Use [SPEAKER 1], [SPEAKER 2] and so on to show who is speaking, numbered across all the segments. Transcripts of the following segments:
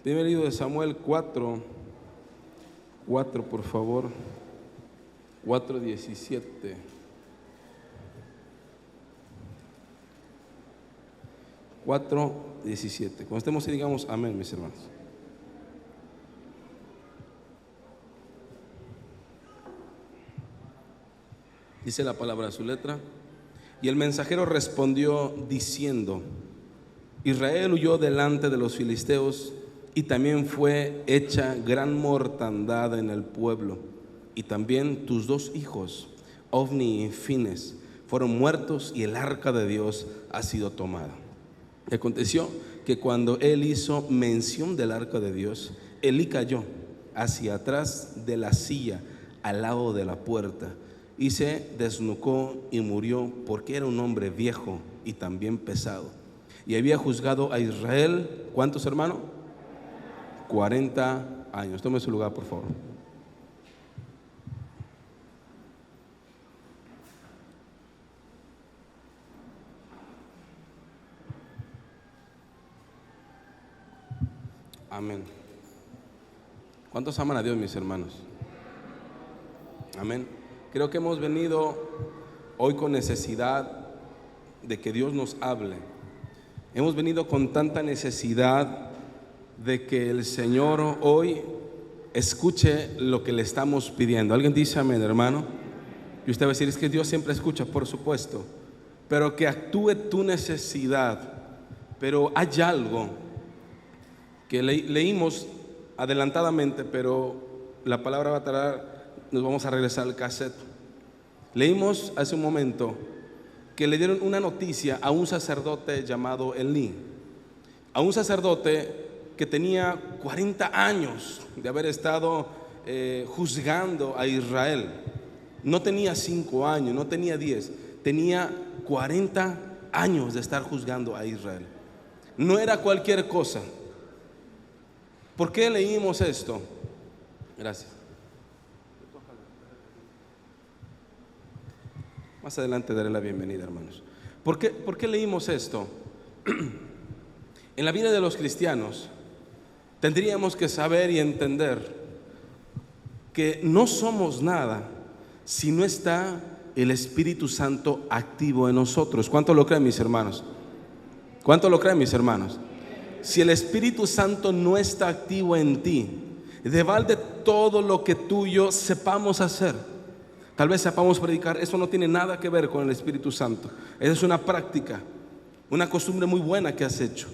[SPEAKER 1] Primer libro de Samuel 4, por favor, 4:17. 4:17. Cuando estemos ahí, digamos amén, mis hermanos. Dice la palabra a su letra: y el mensajero respondió diciendo: Israel huyó delante de los filisteos, y también fue hecha gran mortandad en el pueblo, y también tus dos hijos, Ofni y Fines, fueron muertos, y el arca de Dios ha sido tomada. Y aconteció que cuando él hizo mención del arca de Dios, Elí cayó hacia atrás de la silla al lado de la puerta, y se desnucó y murió, porque era un hombre viejo y también pesado, y había juzgado a Israel, ¿cuántos, hermano? 40 años. Tome su lugar, por favor. Amén. ¿Cuántos aman a Dios, mis hermanos? Amén. Creo que hemos venido hoy con necesidad de que Dios nos hable. Hemos venido con tanta necesidad de que el Señor hoy escuche lo que le estamos pidiendo. ¿Alguien dice amén, hermano? Y usted va a decir: es que Dios siempre escucha, por supuesto, pero que actúe tu necesidad. Pero hay algo que leímos adelantadamente, pero la palabra va a tardar. Nos vamos a regresar al cassette. Leímos hace un momento que le dieron una noticia a un sacerdote llamado Elí, a un sacerdote que tenía 40 años de haber estado juzgando a Israel. No tenía 5 años, no tenía 10, tenía 40 años de estar juzgando a Israel. No era cualquier cosa. ¿Por qué leímos esto? Gracias. Más adelante daré la bienvenida, hermanos. ¿Por qué leímos esto? En la vida de los cristianos tendríamos que saber y entender que no somos nada si no está el Espíritu Santo activo en nosotros. ¿Cuánto lo creen, mis hermanos? ¿Cuánto lo creen, mis hermanos? Si el Espíritu Santo no está activo en ti, de balde todo lo que tú y yo sepamos hacer, tal vez sepamos predicar, eso no tiene nada que ver con el Espíritu Santo. Esa es una práctica, una costumbre muy buena que has hecho.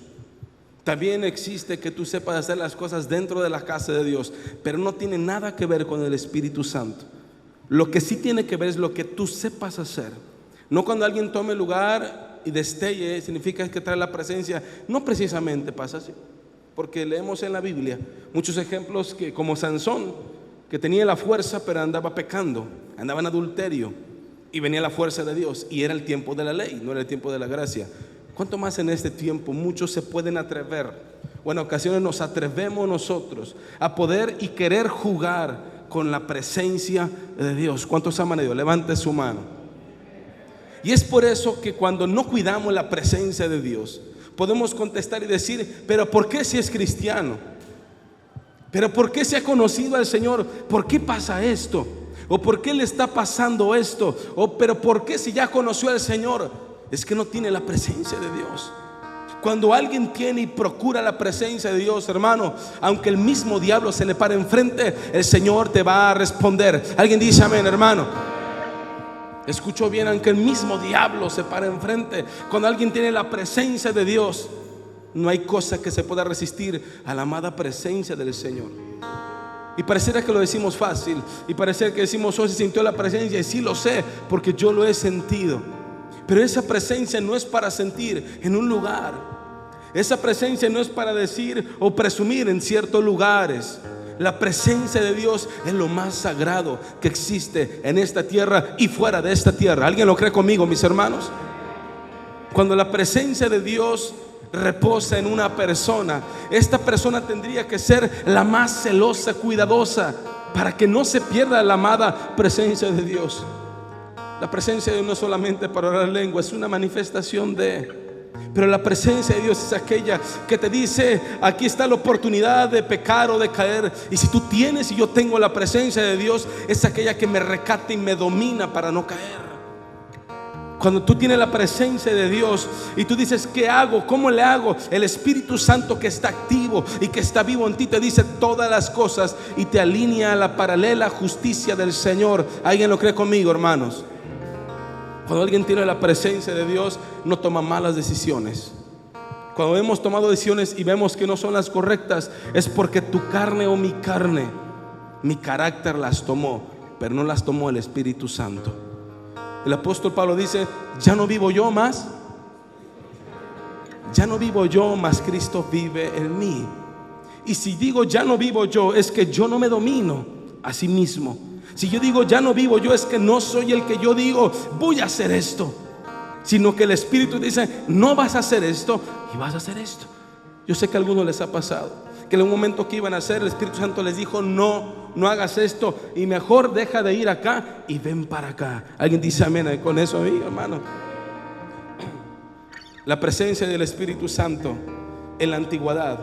[SPEAKER 1] También existe que tú sepas hacer las cosas dentro de la casa de Dios, pero no tiene nada que ver con el Espíritu Santo. Lo que sí tiene que ver es lo que tú sepas hacer. No cuando alguien tome lugar y destelle, significa que trae la presencia. No precisamente pasa así, porque leemos en la Biblia muchos ejemplos que, como Sansón, que tenía la fuerza pero andaba pecando, andaba en adulterio, y venía la fuerza de Dios, y era el tiempo de la ley, no era el tiempo de la gracia. ¿Cuánto más en este tiempo muchos se pueden atrever, o en ocasiones nos atrevemos nosotros a poder y querer jugar con la presencia de Dios? ¿Cuántos aman a Dios? Levante su mano. Y es por eso que cuando no cuidamos la presencia de Dios, podemos contestar y decir: pero ¿por qué si es cristiano? ¿Pero por qué se ha conocido al Señor? ¿Por qué pasa esto? ¿O por qué le está pasando esto? ¿O pero por qué si ya conoció al Señor? Es que no tiene la presencia de Dios. Cuando alguien tiene y procura la presencia de Dios, hermano, aunque el mismo diablo se le pare enfrente, el Señor te va a responder. Alguien dice amén, hermano. Escuchó bien, aunque el mismo diablo se pare enfrente, cuando alguien tiene la presencia de Dios, no hay cosa que se pueda resistir a la amada presencia del Señor. Y pareciera que lo decimos fácil, y pareciera que decimos: oh, se sintió la presencia. Y sí lo sé, porque yo lo he sentido. Pero esa presencia no es para sentir en un lugar. Esa presencia no es para decir o presumir en ciertos lugares. La presencia de Dios es lo más sagrado que existe en esta tierra y fuera de esta tierra. ¿Alguien lo cree conmigo, mis hermanos? Cuando la presencia de Dios reposa en una persona, esta persona tendría que ser la más celosa, cuidadosa, para que no se pierda la amada presencia de Dios. La presencia de Dios no es solamente para orar lengua, es una manifestación de Pero la presencia de Dios es aquella que te dice: aquí está la oportunidad de pecar o de caer. Y si tú tienes y yo tengo la presencia de Dios, es aquella que me recata y me domina para no caer. Cuando tú tienes la presencia de Dios y tú dices: ¿qué hago? ¿Cómo le hago? El Espíritu Santo, que está activo y que está vivo en ti, te dice todas las cosas y te alinea a la paralela justicia del Señor. ¿Alguien lo cree conmigo, hermanos? Cuando alguien tiene la presencia de Dios, no toma malas decisiones. Cuando hemos tomado decisiones y vemos que no son las correctas, es porque tu carne o mi carne, mi carácter las tomó, pero no las tomó el Espíritu Santo. El apóstol Pablo dice: ya no vivo yo más, ya no vivo yo, mas Cristo vive en mí. Y si digo ya no vivo yo, es que yo no me domino a sí mismo. Si yo digo ya no vivo yo, es que no soy el que yo digo voy a hacer esto, sino que el Espíritu dice: no vas a hacer esto y vas a hacer esto. Yo sé que a algunos les ha pasado que en un momento que iban a hacer, el Espíritu Santo les dijo: no hagas esto, y mejor deja de ir acá y ven para acá. ¿Alguien dice amén con eso, amigo, hermano? La presencia del Espíritu Santo en la antigüedad,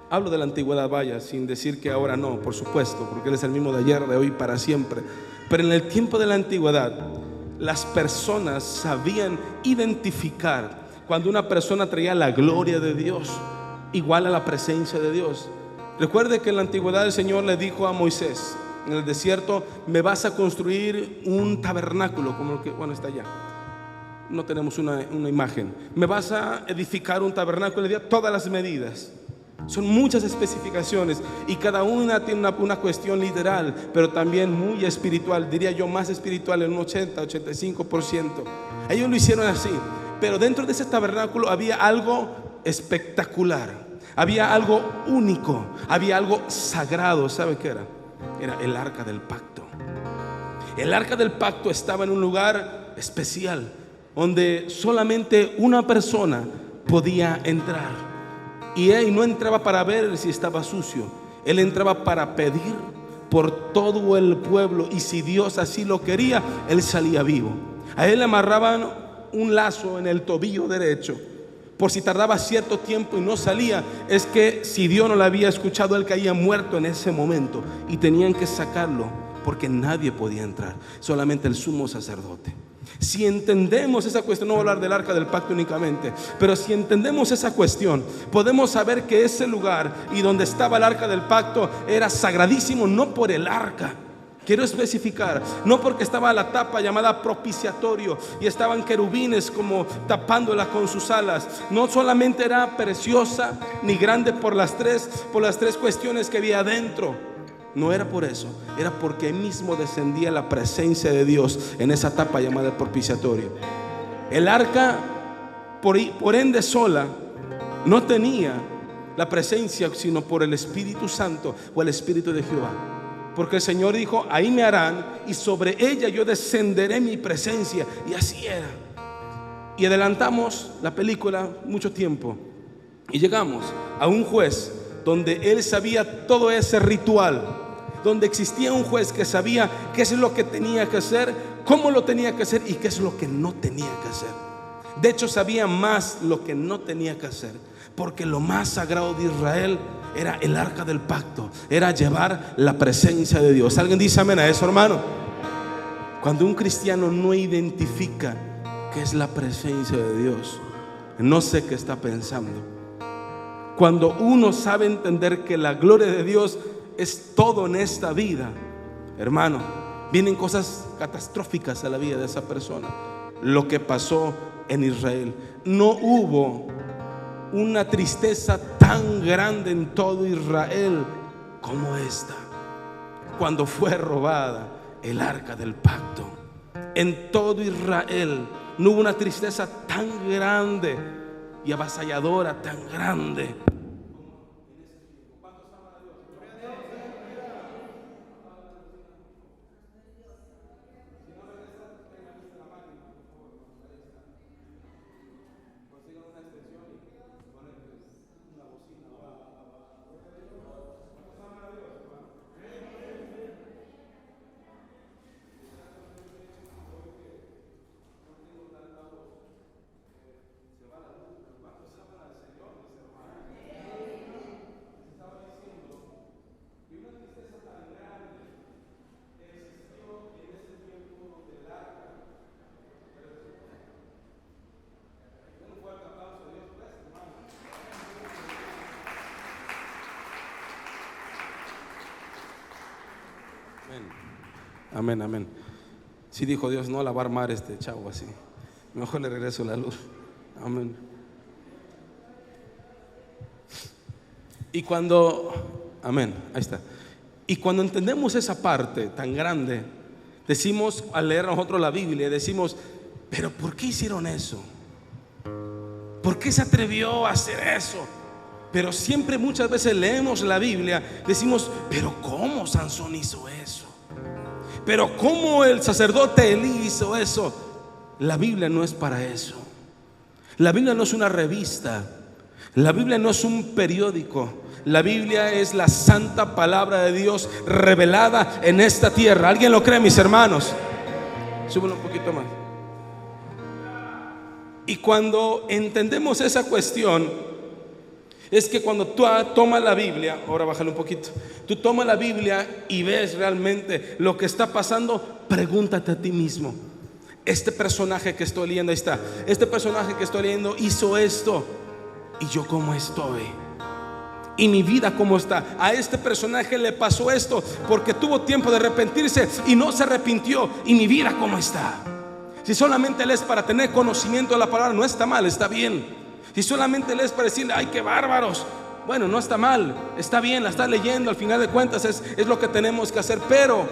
[SPEAKER 1] hablo de la antigüedad, vaya, sin decir que ahora no, por supuesto, porque Él es el mismo de ayer, de hoy, para siempre. Pero en el tiempo de la antigüedad, las personas sabían identificar cuando una persona traía la gloria de Dios, igual a la presencia de Dios. Recuerde que en la antigüedad el Señor le dijo a Moisés en el desierto: me vas a construir un tabernáculo, como el que, bueno, está allá. No tenemos una imagen. Me vas a edificar un tabernáculo. Le dio todas las medidas. Son muchas especificaciones y cada una tiene una cuestión literal, pero también muy espiritual. Diría yo más espiritual en un 80-85%. Ellos lo hicieron así. Pero dentro de ese tabernáculo había algo espectacular, había algo único, había algo sagrado. ¿Sabe qué era? Era el arca del pacto. El arca del pacto estaba en un lugar especial, donde solamente una persona podía entrar. Y él no entraba para ver si estaba sucio, él entraba para pedir por todo el pueblo. Y si Dios así lo quería, él salía vivo. A él le amarraban un lazo en el tobillo derecho, por si tardaba cierto tiempo y no salía, es que si Dios no lo había escuchado, él caía muerto en ese momento, y tenían que sacarlo porque nadie podía entrar, solamente el sumo sacerdote. Si entendemos esa cuestión, no voy a hablar del arca del pacto únicamente, pero si entendemos esa cuestión, podemos saber que ese lugar y donde estaba el arca del pacto era sagradísimo, no por el arca. Quiero especificar, no porque estaba la tapa llamada propiciatorio y estaban querubines como tapándola con sus alas. No solamente era preciosa ni grande por las tres cuestiones que había adentro. No era por eso, era porque ahí mismo descendía la presencia de Dios en esa tapa llamada propiciatorio. El arca, por ende sola, no tenía la presencia, sino por el Espíritu Santo o el Espíritu de Jehová. Porque el Señor dijo: ahí me harán y sobre ella yo descenderé mi presencia. Y así era. Y adelantamos la película mucho tiempo y llegamos a un juez donde él sabía todo ese ritual, donde existía un juez que sabía qué es lo que tenía que hacer, cómo lo tenía que hacer y qué es lo que no tenía que hacer. De hecho, sabía más lo que no tenía que hacer, porque lo más sagrado de Israel era el arca del pacto, era llevar la presencia de Dios. ¿Alguien dice amén a eso, hermano? Cuando un cristiano no identifica qué es la presencia de Dios, no sé qué está pensando. Cuando uno sabe entender que la gloria de Dios es todo en esta vida, hermano, vienen cosas catastróficas a la vida de esa persona. Lo que pasó en Israel, no hubo una tristeza tan grande en todo Israel como esta, cuando fue robada el arca del pacto. En todo Israel no hubo una tristeza tan grande y avasalladora, tan grande. Amén, amén. Sí dijo Dios, no la va a armar este chavo así. Mejor le regreso la luz. Amén. Y cuando, amén, ahí está. Y cuando entendemos esa parte tan grande, decimos, al leer nosotros la Biblia, decimos, pero ¿por qué hicieron eso? ¿Por qué se atrevió a hacer eso? Pero siempre, muchas veces leemos la Biblia, decimos, pero ¿cómo Sansón hizo eso? Pero ¿cómo el sacerdote Elí hizo eso? La Biblia no es para eso. La Biblia no es una revista. La Biblia no es un periódico. La Biblia es la santa palabra de Dios revelada en esta tierra. ¿Alguien lo cree, mis hermanos? Súbelo un poquito más. Y cuando entendemos esa cuestión, es que cuando tú tomas la Biblia, ahora bájale un poquito, tú tomas la Biblia y ves realmente lo que está pasando, pregúntate a ti mismo, este personaje que estoy leyendo, ahí está, este personaje que estoy leyendo hizo esto, y yo cómo estoy, y mi vida cómo está. A este personaje le pasó esto porque tuvo tiempo de arrepentirse y no se arrepintió, y mi vida cómo está. Si solamente lees para tener conocimiento de la palabra, no está mal, está bien. Si solamente lees para decirle, ay, qué bárbaros, bueno, no está mal, está bien, la estás leyendo, al final de cuentas es lo que tenemos que hacer. Pero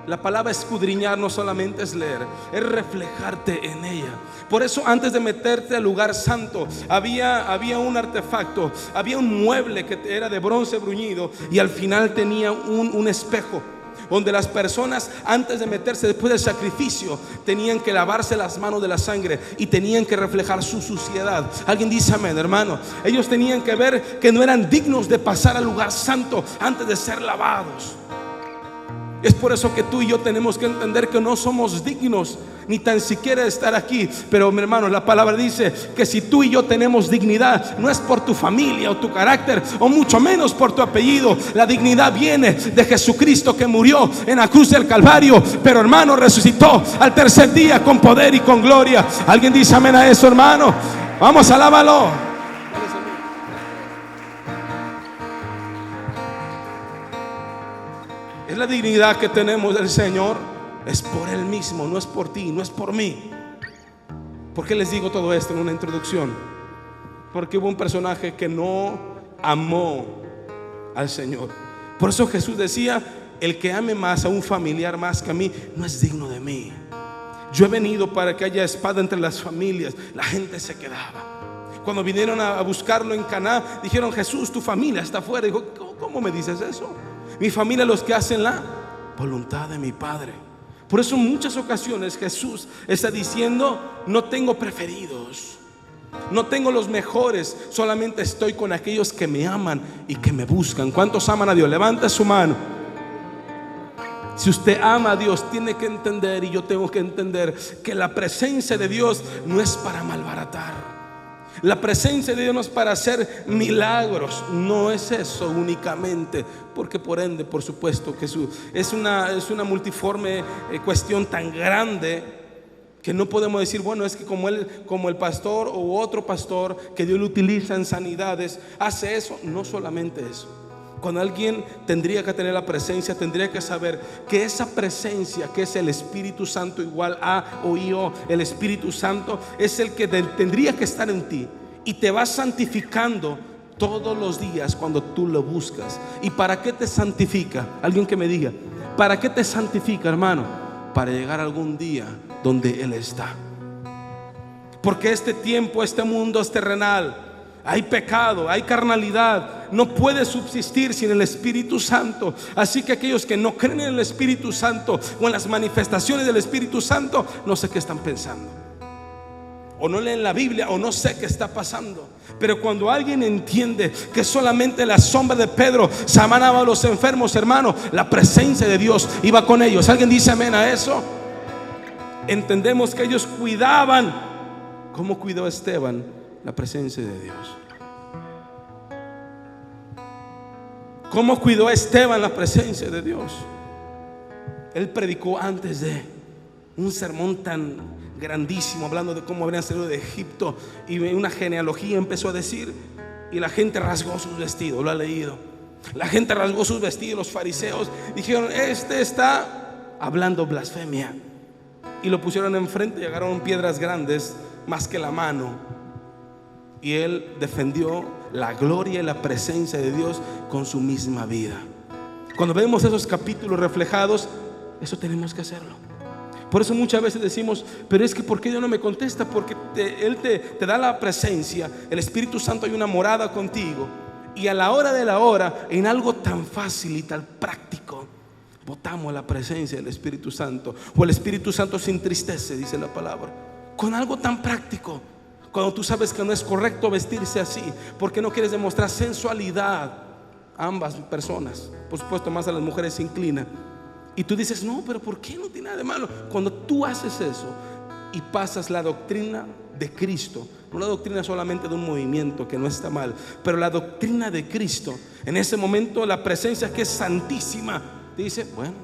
[SPEAKER 1] la palabra escudriñar no solamente es leer, es reflejarte en ella. Por eso, antes de meterte al lugar santo, había un artefacto, había un mueble que era de bronce bruñido, y al final tenía un espejo, donde las personas, antes de meterse, después del sacrificio, tenían que lavarse las manos de la sangre y tenían que reflejar su suciedad. Alguien dice amén, hermano. Ellos tenían que ver que no eran dignos de pasar al lugar santo antes de ser lavados. Es por eso que tú y yo tenemos que entender que no somos dignos ni tan siquiera de estar aquí. Pero, mi hermano, la palabra dice que si tú y yo tenemos dignidad, no es por tu familia o tu carácter, o mucho menos por tu apellido. La dignidad viene de Jesucristo, que murió en la cruz del Calvario, pero, hermano, resucitó al tercer día con poder y con gloria. Alguien dice amén a eso, hermano. Vamos, alábalo. Es la dignidad que tenemos del Señor, es por Él mismo, no es por ti, no es por mí. ¿Por qué les digo todo esto en una introducción? Porque hubo un personaje que no amó al Señor. Por eso Jesús decía, el que ame más a un familiar más que a mí, no es digno de mí. Yo he venido para que haya espada entre las familias. La gente se quedaba. Cuando vinieron a buscarlo en Caná, dijeron, Jesús, tu familia está afuera. Dijo, ¿cómo me dices eso? Mi familia, los que hacen la voluntad de mi Padre. Por eso en muchas ocasiones Jesús está diciendo, no tengo preferidos, no tengo los mejores, solamente estoy con aquellos que me aman y que me buscan. ¿Cuántos aman a Dios? Levanta su mano. Si usted ama a Dios, tiene que entender, y yo tengo que entender, que la presencia de Dios no es para malbaratar. La presencia de Dios no es para hacer milagros. No es eso únicamente, porque por ende, por supuesto, que es una multiforme cuestión tan grande, que no podemos decir, bueno, es que como el pastor o otro pastor que Dios lo utiliza en sanidades hace eso. No solamente eso. Cuando alguien tendría que tener la presencia, tendría que saber que esa presencia, que es el Espíritu Santo, igual a o yo, el Espíritu Santo es el que tendría que estar en ti, y te va santificando todos los días cuando tú lo buscas. ¿Y para qué te santifica? Alguien que me diga, ¿para qué te santifica, hermano? Para llegar algún día donde Él está. Porque este tiempo, este mundo es terrenal. Hay pecado, hay carnalidad, no puede subsistir sin el Espíritu Santo. Así que aquellos que no creen en el Espíritu Santo o en las manifestaciones del Espíritu Santo, no sé qué están pensando, o no leen la Biblia, o no sé qué está pasando. Pero cuando alguien entiende que solamente la sombra de Pedro sanaba a los enfermos, hermano, la presencia de Dios iba con ellos. ¿Alguien dice amén a eso? Entendemos que ellos cuidaban, como cuidó Esteban, la presencia de Dios. ¿Cómo cuidó a Esteban la presencia de Dios? Él predicó antes de un sermón tan grandísimo, hablando de cómo habrían salido de Egipto, y una genealogía empezó a decir, y la gente rasgó sus vestidos. Lo ha leído. La gente rasgó sus vestidos, los fariseos dijeron: este está hablando blasfemia. Y lo pusieron enfrente y agarraron piedras grandes, más que la mano. Y él defendió la gloria y la presencia de Dios con su misma vida. Cuando vemos esos capítulos reflejados, eso tenemos que hacerlo. Por eso muchas veces decimos: pero es que ¿por qué Dios no me contesta? Porque Él te da la presencia, el Espíritu Santo, hay una morada contigo. Y a la hora de la hora, en algo tan fácil y tan práctico, botamos la presencia del Espíritu Santo. O el Espíritu Santo se entristece, dice la palabra, con algo tan práctico. Cuando tú sabes que no es correcto vestirse así, porque no quieres demostrar sensualidad. Ambas personas, por supuesto, más a las mujeres se inclina. Y tú dices: no, pero ¿por qué? No tiene nada de malo. Cuando tú haces eso y pasas la doctrina de Cristo, no la doctrina solamente de un movimiento, que no está mal, pero la doctrina de Cristo, en ese momento la presencia, que es santísima, te dice: bueno,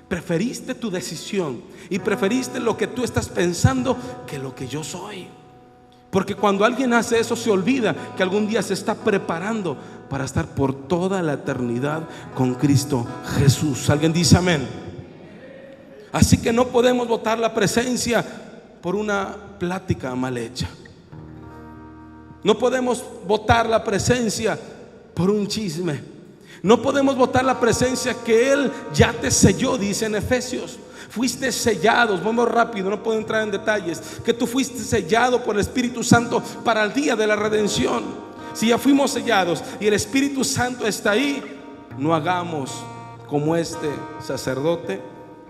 [SPEAKER 1] preferiste tu decisión y preferiste lo que tú estás pensando que lo que yo soy. Porque cuando alguien hace eso, se olvida que algún día se está preparando para estar por toda la eternidad con Cristo Jesús. ¿Alguien dice amén? Así que no podemos botar la presencia por una plática mal hecha. No podemos botar la presencia por un chisme. No podemos botar la presencia que Él ya te selló, dice en Efesios. Fuiste sellados, vamos rápido, no puedo entrar en detalles, que tú fuiste sellado por el Espíritu Santo para el día de la redención. Si ya fuimos sellados y el Espíritu Santo está ahí, no hagamos como este sacerdote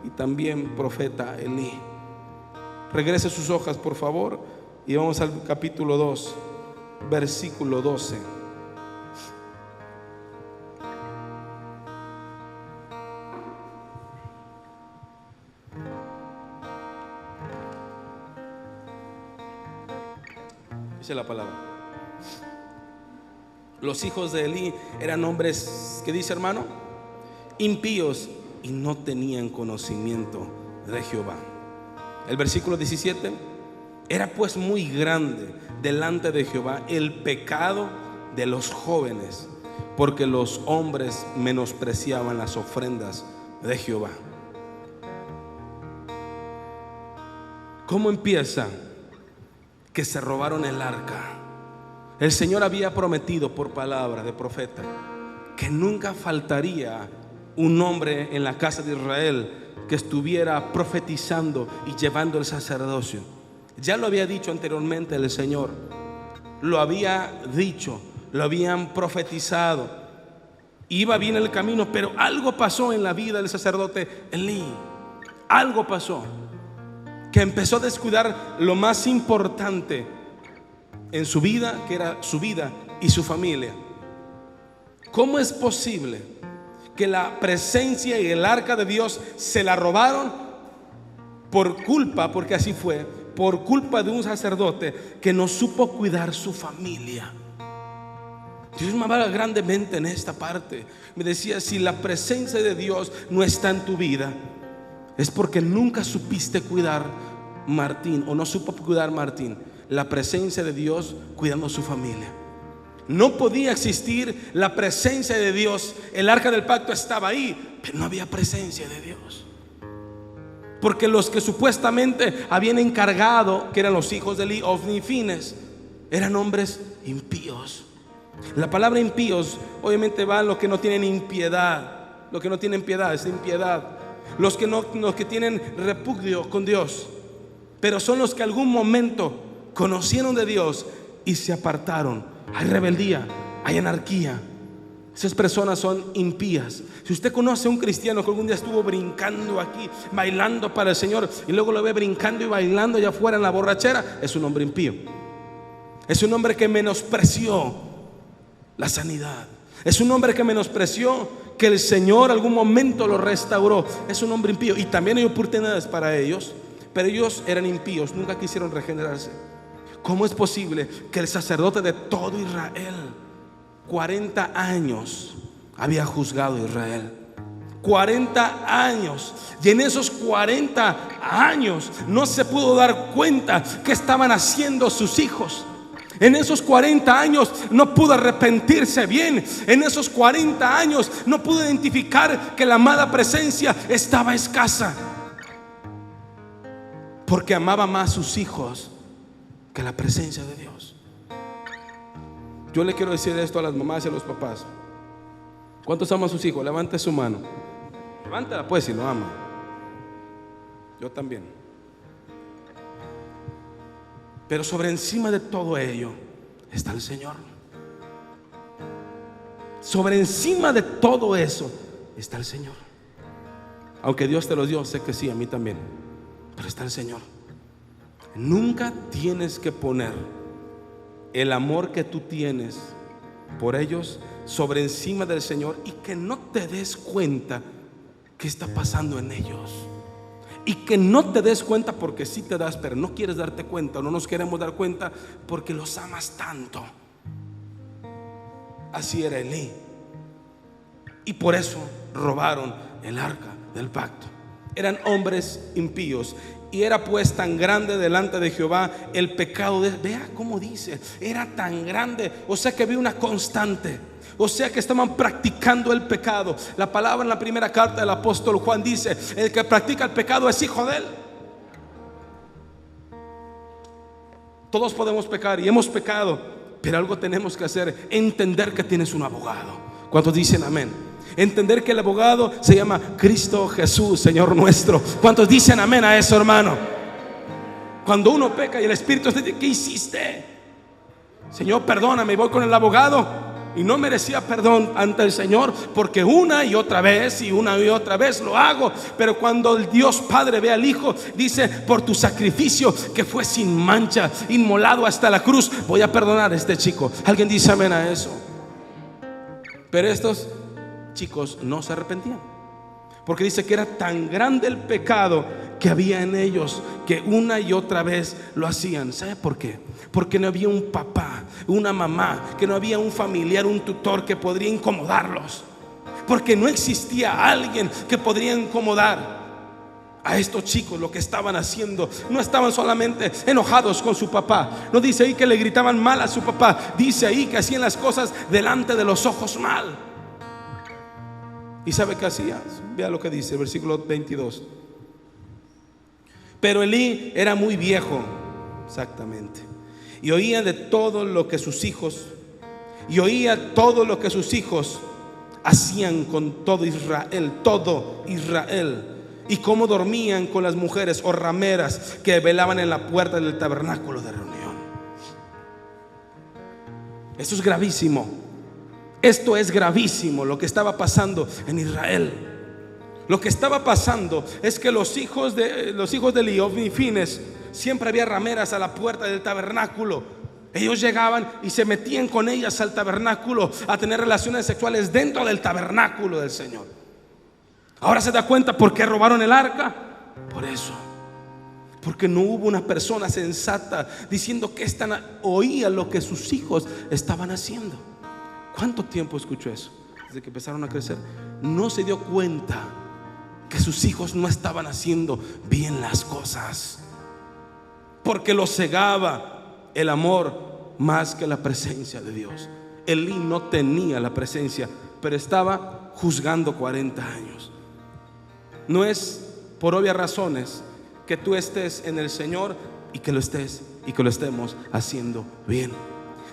[SPEAKER 1] y también profeta Elí. Regrese sus hojas, por favor, y vamos al capítulo 2, versículo 12. Dice la palabra: los hijos de Elí eran hombres, ¿qué dice, hermano? Impíos, y no tenían conocimiento de Jehová. El versículo 17: era pues muy grande delante de Jehová el pecado de los jóvenes, porque los hombres menospreciaban las ofrendas de Jehová. ¿Cómo empieza? Que se robaron el arca. El Señor había prometido por palabra de profeta que nunca faltaría un hombre en la casa de Israel que estuviera profetizando y llevando el sacerdocio. Ya lo había dicho anteriormente el Señor, lo había dicho, lo habían profetizado, iba bien el camino, pero algo pasó en la vida del sacerdote Elí. Algo pasó que empezó a descuidar lo más importante en su vida, que era su vida y su familia. ¿Cómo es posible que la presencia y el arca de Dios se la robaron por culpa, porque así fue, por culpa de un sacerdote que no supo cuidar su familia? Dios me hablaba grandemente en esta parte. Me decía: si la presencia de Dios no está en tu vida, es porque nunca supiste cuidar Martín, o no supo cuidar Martín la presencia de Dios cuidando su familia. No podía existir la presencia de Dios. El arca del pacto estaba ahí, pero no había presencia de Dios, porque los que supuestamente habían encargado, que eran los hijos de Elí, Ofni y Fines, eran hombres impíos. La palabra impíos obviamente va a los que no tienen impiedad. Los que no tienen piedad es impiedad. Los que tienen repudio con Dios, pero son los que algún momento conocieron de Dios y se apartaron. Hay rebeldía, hay anarquía. Esas personas son impías. Si usted conoce a un cristiano que algún día estuvo brincando aquí, bailando para el Señor, y luego lo ve brincando y bailando allá afuera en la borrachera, es un hombre impío. Es un hombre que menospreció la sanidad. Es un hombre que menospreció que el Señor algún momento lo restauró. Es un hombre impío. Y también hay oportunidades para ellos, pero ellos eran impíos, nunca quisieron regenerarse. ¿Cómo es posible que el sacerdote de todo Israel, 40 años había juzgado a Israel? 40 años. Y en esos 40 años no se pudo dar cuenta qué estaban haciendo sus hijos. En esos 40 años no pudo arrepentirse bien. En esos 40 años no pudo identificar que la amada presencia estaba escasa, porque amaba más a sus hijos que la presencia de Dios. Yo le quiero decir esto a las mamás y a los papás. ¿Cuántos aman a sus hijos? Levante su mano. Levántala pues si lo aman. Yo también. Pero sobre encima de todo ello está el Señor. Sobre encima de todo eso está el Señor. Aunque Dios te lo dio, sé que sí, a mí también. Pero está el Señor. Nunca tienes que poner el amor que tú tienes por ellos sobre encima del Señor, y que no te des cuenta qué está pasando en ellos. Y que no te des cuenta porque sí te das, pero no quieres darte cuenta, o no nos queremos dar cuenta porque los amas tanto. Así era Elí. Y por eso robaron el arca del pacto. Eran hombres impíos. Y era pues tan grande delante de Jehová el pecado de, vea cómo dice, era tan grande, o sea que había una constante, o sea que estaban practicando el pecado. La palabra en la primera carta del apóstol Juan dice: el que practica el pecado es hijo de él. Todos podemos pecar y hemos pecado, pero algo tenemos que hacer: entender que tienes un abogado. ¿Cuántos dicen amén? Entender que el abogado se llama Cristo Jesús, Señor nuestro. ¿Cuántos dicen amén a eso, hermano? Cuando uno peca y el Espíritu dice: ¿qué hiciste? Señor, perdóname. Y voy con el abogado y no merecía perdón ante el Señor, porque una y otra vez lo hago. Pero cuando el Dios Padre ve al Hijo, dice: por tu sacrificio que fue sin mancha, inmolado hasta la cruz, voy a perdonar a este chico. ¿Alguien dice amén a eso? Pero estos chicos no se arrepentían, porque dice que era tan grande el pecado que había en ellos, que una y otra vez lo hacían. ¿Sabe por qué? Porque no había un papá, una mamá, que no había un familiar, un tutor que podría incomodarlos, porque no existía alguien que podría incomodar a estos chicos. Lo que estaban haciendo, no estaban solamente enojados con su papá. No dice ahí que le gritaban mal a su papá, dice ahí que hacían las cosas delante de los ojos mal. ¿Y sabe qué hacía? Vea lo que dice el versículo 22. Pero Elí era muy viejo, exactamente, y oía todo lo que sus hijos hacían con todo Israel, y cómo dormían con las mujeres o rameras que velaban en la puerta del tabernáculo de reunión. Esto es gravísimo. Esto es gravísimo lo que estaba pasando en Israel. Lo que estaba pasando es que los hijos de Elí, Ofni y Fines, siempre había rameras a la puerta del tabernáculo. Ellos llegaban y se metían con ellas al tabernáculo a tener relaciones sexuales dentro del tabernáculo del Señor. Ahora se da cuenta por qué robaron el arca. Por eso, porque no hubo una persona sensata diciendo que oía lo que sus hijos estaban haciendo. ¿Cuánto tiempo escuchó eso? Desde que empezaron a crecer. No se dio cuenta que sus hijos no estaban haciendo bien las cosas, porque los cegaba el amor más que la presencia de Dios. Elí no tenía la presencia, pero estaba juzgando 40 años. No es por obvias razones que tú estés en el Señor y que lo estemos haciendo bien.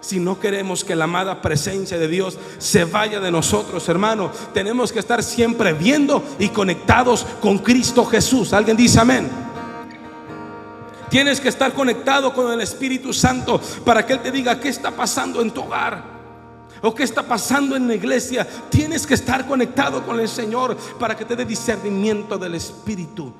[SPEAKER 1] Si no queremos que la amada presencia de Dios se vaya de nosotros, hermano, tenemos que estar siempre viendo y conectados con Cristo Jesús. ¿Alguien dice amén? Tienes que estar conectado con el Espíritu Santo para que Él te diga qué está pasando en tu hogar o qué está pasando en la iglesia. Tienes que estar conectado con el Señor para que te dé discernimiento del Espíritu.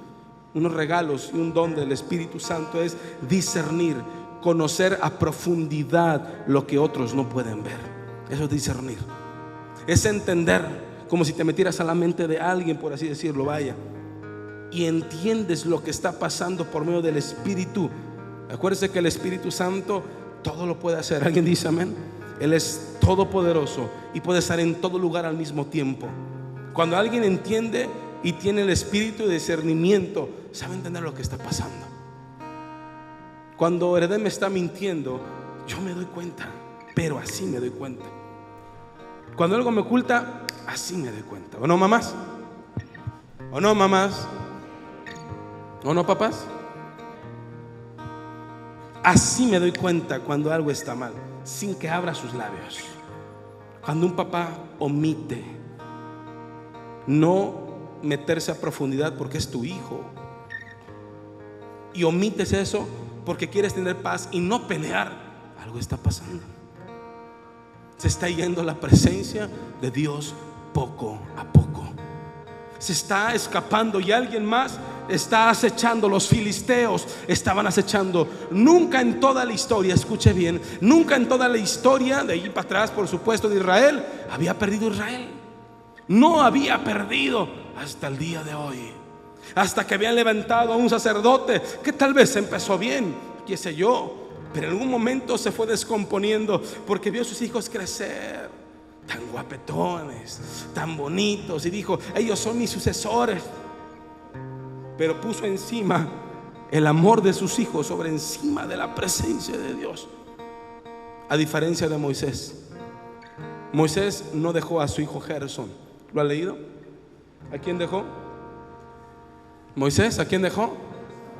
[SPEAKER 1] Unos regalos y un don del Espíritu Santo es discernir, conocer a profundidad lo que otros no pueden ver. Eso es discernir. Es entender, como si te metieras a la mente de alguien, por así decirlo, vaya, y entiendes lo que está pasando por medio del Espíritu. Acuérdese que el Espíritu Santo todo lo puede hacer. ¿Alguien dice amén? Él es todopoderoso y puede estar en todo lugar al mismo tiempo. Cuando alguien entiende y tiene el espíritu de discernimiento, sabe entender lo que está pasando. Cuando Heredé me está mintiendo, yo me doy cuenta, pero así me doy cuenta. Cuando algo me oculta, así me doy cuenta. ¿O no, mamás? ¿O no, mamás? ¿O no, papás? Así me doy cuenta cuando algo está mal, sin que abra sus labios. Cuando un papá omite no meterse a profundidad porque es tu hijo, y omites eso porque quieres tener paz y no pelear, algo está pasando. Se está yendo la presencia de Dios poco a poco. Se está escapando y alguien más está acechando. Los filisteos estaban acechando. Nunca en toda la historia, escuche bien, nunca en toda la historia, de allí para atrás, por supuesto, de Israel, había perdido Israel. No había perdido hasta el día de hoy. Hasta que habían levantado a un sacerdote que tal vez empezó bien, qué sé yo, pero en algún momento se fue descomponiendo porque vio a sus hijos crecer, tan guapetones, tan bonitos, y dijo: ellos son mis sucesores. Pero puso encima el amor de sus hijos sobre encima de la presencia de Dios. A diferencia de Moisés. Moisés no dejó a su hijo Gersón. ¿Lo ha leído? ¿A quién dejó? Moisés, ¿a quién dejó?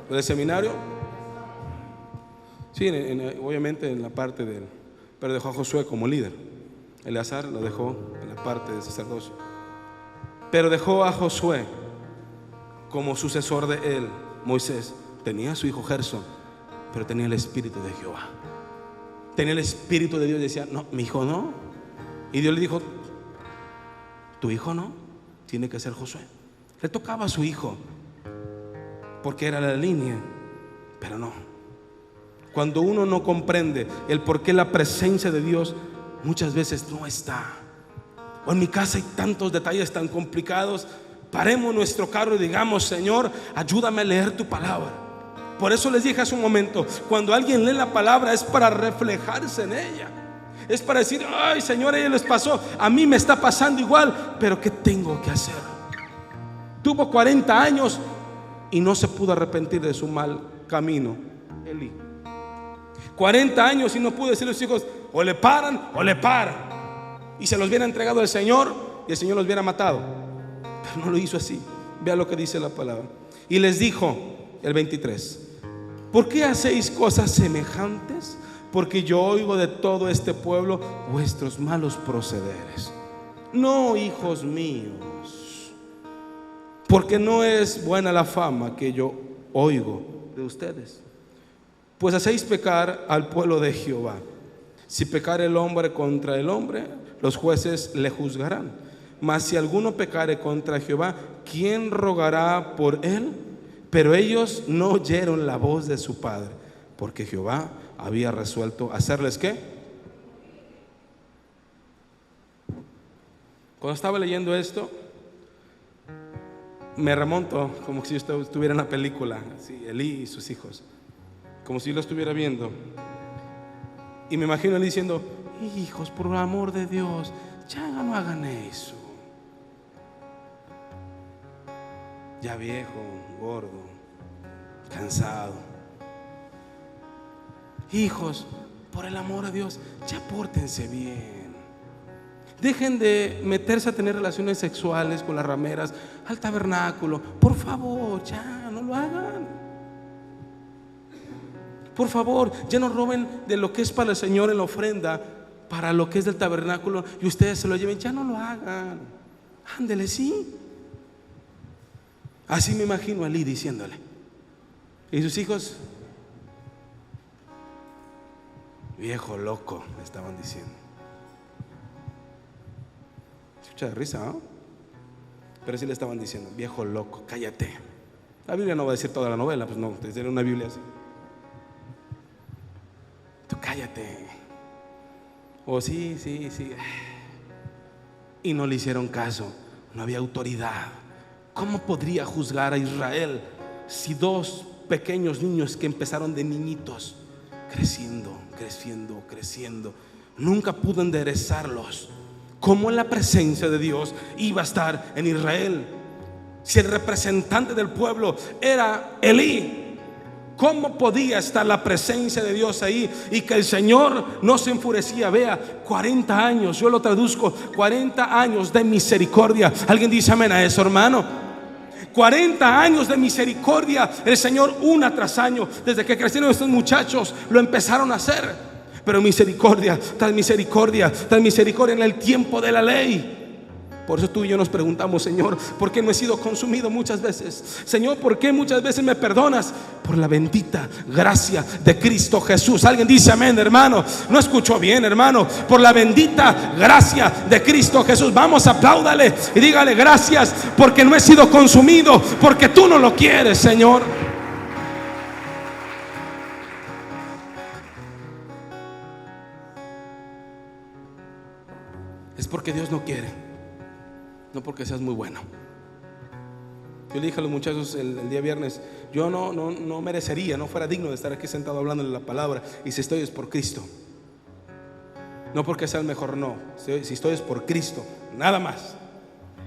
[SPEAKER 1] ¿Del seminario? Sí, obviamente en la parte del... Pero dejó a Josué como líder. Eleazar lo dejó en la parte del sacerdocio. Pero dejó a Josué como sucesor de él. Moisés tenía a su hijo Gersón, pero tenía el espíritu de Jehová. Tenía el espíritu de Dios y decía: no, mi hijo no. Y Dios le dijo: tu hijo no, tiene que ser Josué. Le tocaba a su hijo porque era la línea, pero no. Cuando uno no comprende el por qué la presencia de Dios muchas veces no está, o en mi casa hay tantos detalles tan complicados, paremos nuestro carro y digamos: Señor, ayúdame a leer tu palabra. Por eso les dije hace un momento, cuando alguien lee la palabra es para reflejarse en ella. Es para decir: ay, Señor, a ellos les pasó, a mí me está pasando igual, pero ¿qué tengo que hacer? Tuvo 40 años y no se pudo arrepentir de su mal camino. Elí, 40 años y no pudo decirle a sus hijos: o le paran o le paran. Y se los hubiera entregado al Señor y el Señor los hubiera matado. Pero no lo hizo así. Vea lo que dice la palabra. Y les dijo, el 23: ¿por qué hacéis cosas semejantes? Porque yo oigo de todo este pueblo vuestros malos procederes. No, hijos míos, porque no es buena la fama que yo oigo de ustedes. Pues hacéis pecar al pueblo de Jehová. Si pecare el hombre contra el hombre, los jueces le juzgarán. Mas si alguno pecare contra Jehová, ¿quién rogará por él? Pero ellos no oyeron la voz de su padre, porque Jehová había resuelto hacerles ¿qué? Cuando estaba leyendo esto, me remonto como si yo estuviera en la película, así, Elí y sus hijos, como si lo estuviera viendo. Y me imagino él diciendo: hijos, por el amor de Dios, ya no hagan eso. Ya viejo, gordo, cansado. Hijos, por el amor de Dios, ya pórtense bien. Dejen de meterse a tener relaciones sexuales con las rameras al tabernáculo. Por favor, ya no lo hagan. Por favor, ya no roben de lo que es para el Señor en la ofrenda, para lo que es del tabernáculo, y ustedes se lo lleven. Ya no lo hagan. Ándele, sí. Así me imagino a Elí diciéndole. Y sus hijos: viejo loco, le estaban diciendo. Escucha de risa, ¿no? Pero sí le estaban diciendo: viejo loco, cállate. La Biblia no va a decir toda la novela, pues no, te una Biblia así. Tú cállate. O sí. Y no le hicieron caso. No había autoridad. ¿Cómo podría juzgar a Israel si dos pequeños niños que empezaron de niñitos, creciendo, nunca pudo enderezarlos? ¿Cómo la presencia de Dios iba a estar en Israel si el representante del pueblo era Elí? ¿Cómo podía estar la presencia de Dios ahí y que el Señor no se enfurecía? Vea, 40 años, yo lo traduzco, 40 años de misericordia. ¿Alguien dice amén a eso, hermano? 40 años de misericordia. El Señor, una tras año, desde que crecieron estos muchachos, lo empezaron a hacer. Pero misericordia tras misericordia tras misericordia en el tiempo de la ley. Por eso tú y yo nos preguntamos: Señor, ¿por qué no he sido consumido muchas veces? Señor, ¿por qué muchas veces me perdonas? Por la bendita gracia de Cristo Jesús. Alguien dice amén, hermano. No escuchó bien, hermano. Por la bendita gracia de Cristo Jesús. Vamos, apláudale y dígale: gracias porque no he sido consumido, porque tú no lo quieres, Señor. Es porque Dios no quiere, no porque seas muy bueno. Yo le dije a los muchachos el día viernes: yo no merecería, no fuera digno de estar aquí sentado hablándole la palabra. Y si estoy es por Cristo, no porque sea el mejor, no. Si estoy es por Cristo, nada más.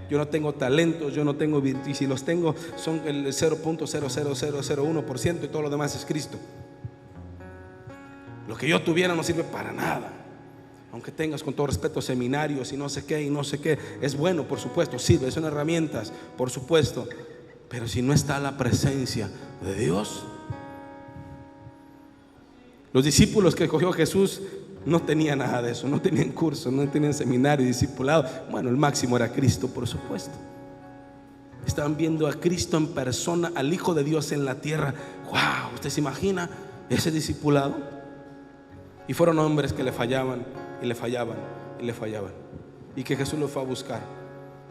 [SPEAKER 1] Yo no tengo talentos, yo no tengo virtud, y si los tengo son el 0.00001% y todo lo demás es Cristo. Lo que yo tuviera no sirve para nada. Aunque tengas, con todo respeto, seminarios y no sé qué, es bueno, por supuesto, sirve, son herramientas, por supuesto. Pero si no está la presencia de Dios. Los discípulos que escogió Jesús no tenían nada de eso, no tenían curso, no tenían seminario, discipulado. Bueno, el máximo era Cristo, por supuesto. Estaban viendo a Cristo en persona, al Hijo de Dios en la tierra. Wow, ¿usted se imagina ese discipulado? Y fueron hombres que le fallaban y le fallaban y le fallaban, y que Jesús los fue a buscar.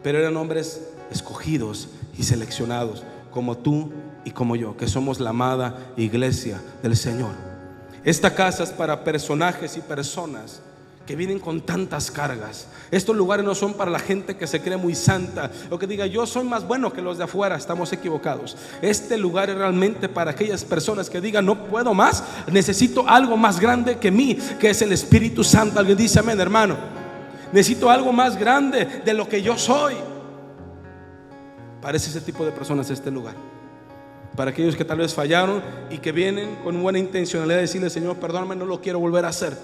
[SPEAKER 1] Pero eran hombres escogidos y seleccionados, como tú y como yo, que somos la amada iglesia del Señor. Esta casa es para personajes y personas que vienen con tantas cargas. Estos lugares no son para la gente que se cree muy santa o que diga: yo soy más bueno que los de afuera. Estamos equivocados. Este lugar es realmente para aquellas personas que digan: no puedo más, necesito algo más grande que mí, que es el Espíritu Santo. Alguien dice amén, hermano. Necesito algo más grande de lo que yo soy. Parece ese tipo de personas este lugar. Para aquellos que tal vez fallaron y que vienen con buena intencionalidad de decirle: Señor, perdóname, no lo quiero volver a hacer.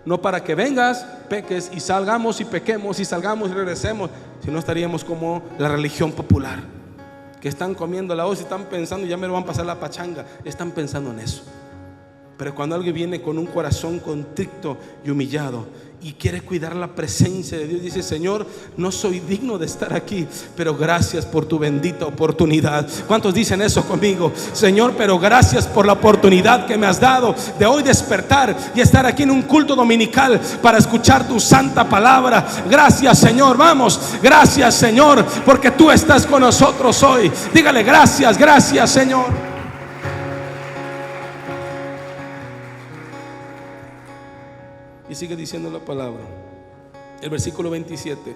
[SPEAKER 1] No para que vengas, peques y salgamos y pequemos y salgamos y regresemos, si no estaríamos como la religión popular, que están comiendo la hoz y están pensando: ya me lo van a pasar la pachanga. Están pensando en eso. Pero cuando alguien viene con un corazón contrito y humillado y quiere cuidar la presencia de Dios, dice: Señor, no soy digno de estar aquí, pero gracias por tu bendita oportunidad. ¿Cuántos dicen eso conmigo? Señor, pero gracias por la oportunidad que me has dado de hoy despertar y estar aquí en un culto dominical para escuchar tu santa palabra. Gracias, Señor. Vamos, gracias, Señor, porque tú estás con nosotros hoy. Dígale: gracias, gracias, Señor. Y sigue diciendo la palabra, el versículo 27.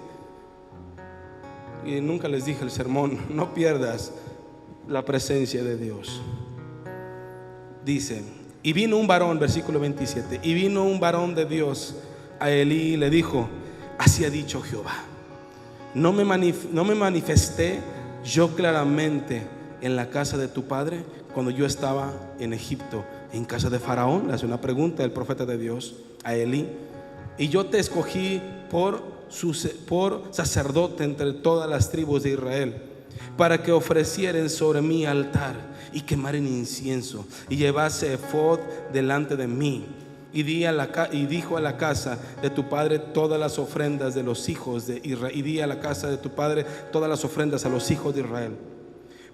[SPEAKER 1] Y nunca les dije el sermón: no pierdas la presencia de Dios. Dice: y vino un varón, versículo 27, y vino un varón de Dios a Elí y le dijo: así ha dicho Jehová, no me manifesté yo claramente en la casa de tu padre cuando yo estaba en Egipto, en casa de Faraón. Le hace una pregunta el profeta de Dios a Elí: y yo te escogí por sacerdote entre todas las tribus de Israel, para que ofrecieren sobre mi altar y quemaren incienso y llevase efod delante de mí. Y dijo a la casa de tu padre todas las ofrendas de los hijos de Israel. Y di a la casa de tu padre todas las ofrendas a los hijos de Israel.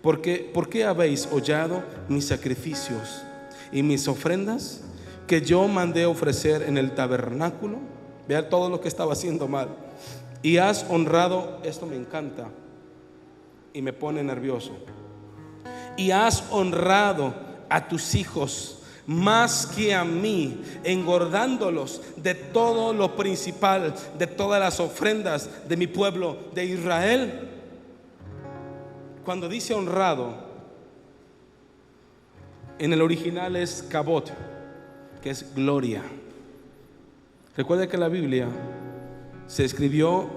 [SPEAKER 1] ¿Por qué habéis hollado mis sacrificios y mis ofrendas que yo mandé ofrecer en el tabernáculo? Vea todo lo que estaba haciendo mal. Y has honrado, esto me encanta y me pone nervioso, y has honrado a tus hijos más que a mí, engordándolos de todo lo principal, de todas las ofrendas de mi pueblo de Israel. Cuando dice honrado, en el original es kabod, que es gloria. Recuerda que la Biblia se escribió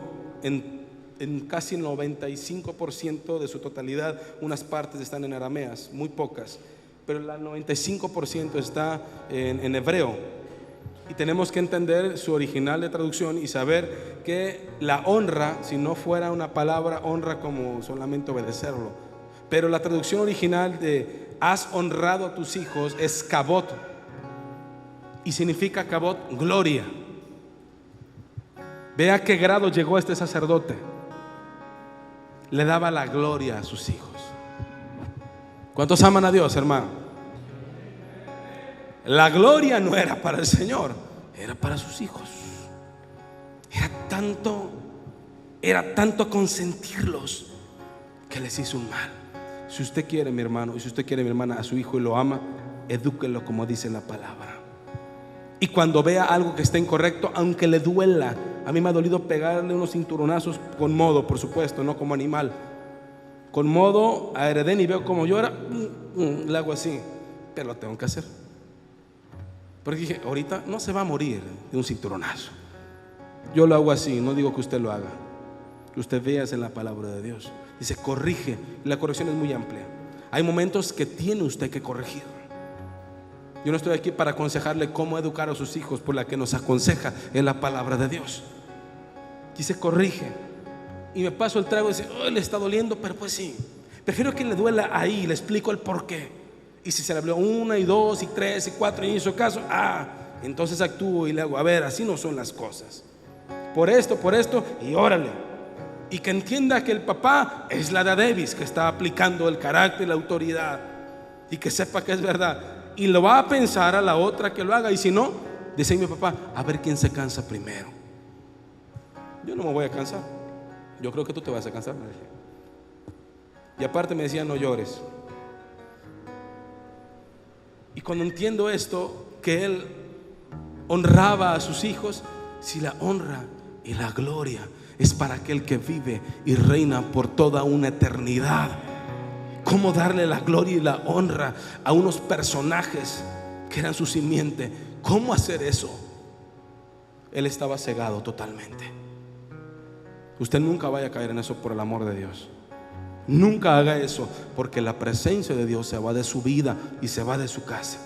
[SPEAKER 1] en casi 95% de su totalidad. Unas partes están en arameas, muy pocas. pero el 95% está en hebreo. Y tenemos que entender su original de traducción y saber que la honra, si no fuera una palabra honra como solamente obedecerlo, pero la traducción original de has honrado a tus hijos es kabod, y significa kabod, gloria. Vea a qué grado llegó este sacerdote. Le daba la gloria a sus hijos. ¿Cuántos aman a Dios, hermano? La gloria no era para el Señor, era para sus hijos. Era tanto consentirlos que les hizo un mal. Si usted quiere, mi hermano, y si usted quiere, mi hermana, a su hijo y lo ama, edúquelo como dice la palabra. Y cuando vea algo que está incorrecto, aunque le duela, a mí me ha dolido pegarle unos cinturonazos con modo, por supuesto, no como animal. Con modo a Heredén, y veo como llora, le hago así, pero lo tengo que hacer. Porque dije, ahorita no se va a morir de un cinturonazo. Yo lo hago así, no digo que usted lo haga. Que usted vea en la palabra de Dios. Dice, corrige. Y la corrección es muy amplia. Hay momentos que tiene usted que corregir. Yo no estoy aquí para aconsejarle cómo educar a sus hijos, por la que nos aconseja es la palabra de Dios. Dice, corrige. Y me paso el trago y dice, oh, le está doliendo, pero pues sí. Prefiero que le duela ahí, le explico el por qué. Y si se le habló 1 y 2 y 3 y 4 y hizo caso, entonces actúo y le hago, a ver, así no son las cosas. Por esto, y órale. Y que entienda que el papá es la de Davis, que está aplicando el carácter y la autoridad. Y que sepa que es verdad. Y lo va a pensar a la otra que lo haga. Y si no, dice mi papá, a ver quién se cansa primero. Yo no me voy a cansar. Yo creo que tú te vas a cansar, me decía. Y aparte me decía, no llores. Y cuando entiendo esto, que él honraba a sus hijos, si la honra y la gloria es para aquel que vive y reina por toda una eternidad, ¿cómo darle la gloria y la honra a unos personajes que eran su simiente? ¿Cómo hacer eso? Él estaba cegado totalmente. Usted nunca vaya a caer en eso, por el amor de Dios. Nunca haga eso, porque la presencia de Dios se va de su vida y se va de su casa.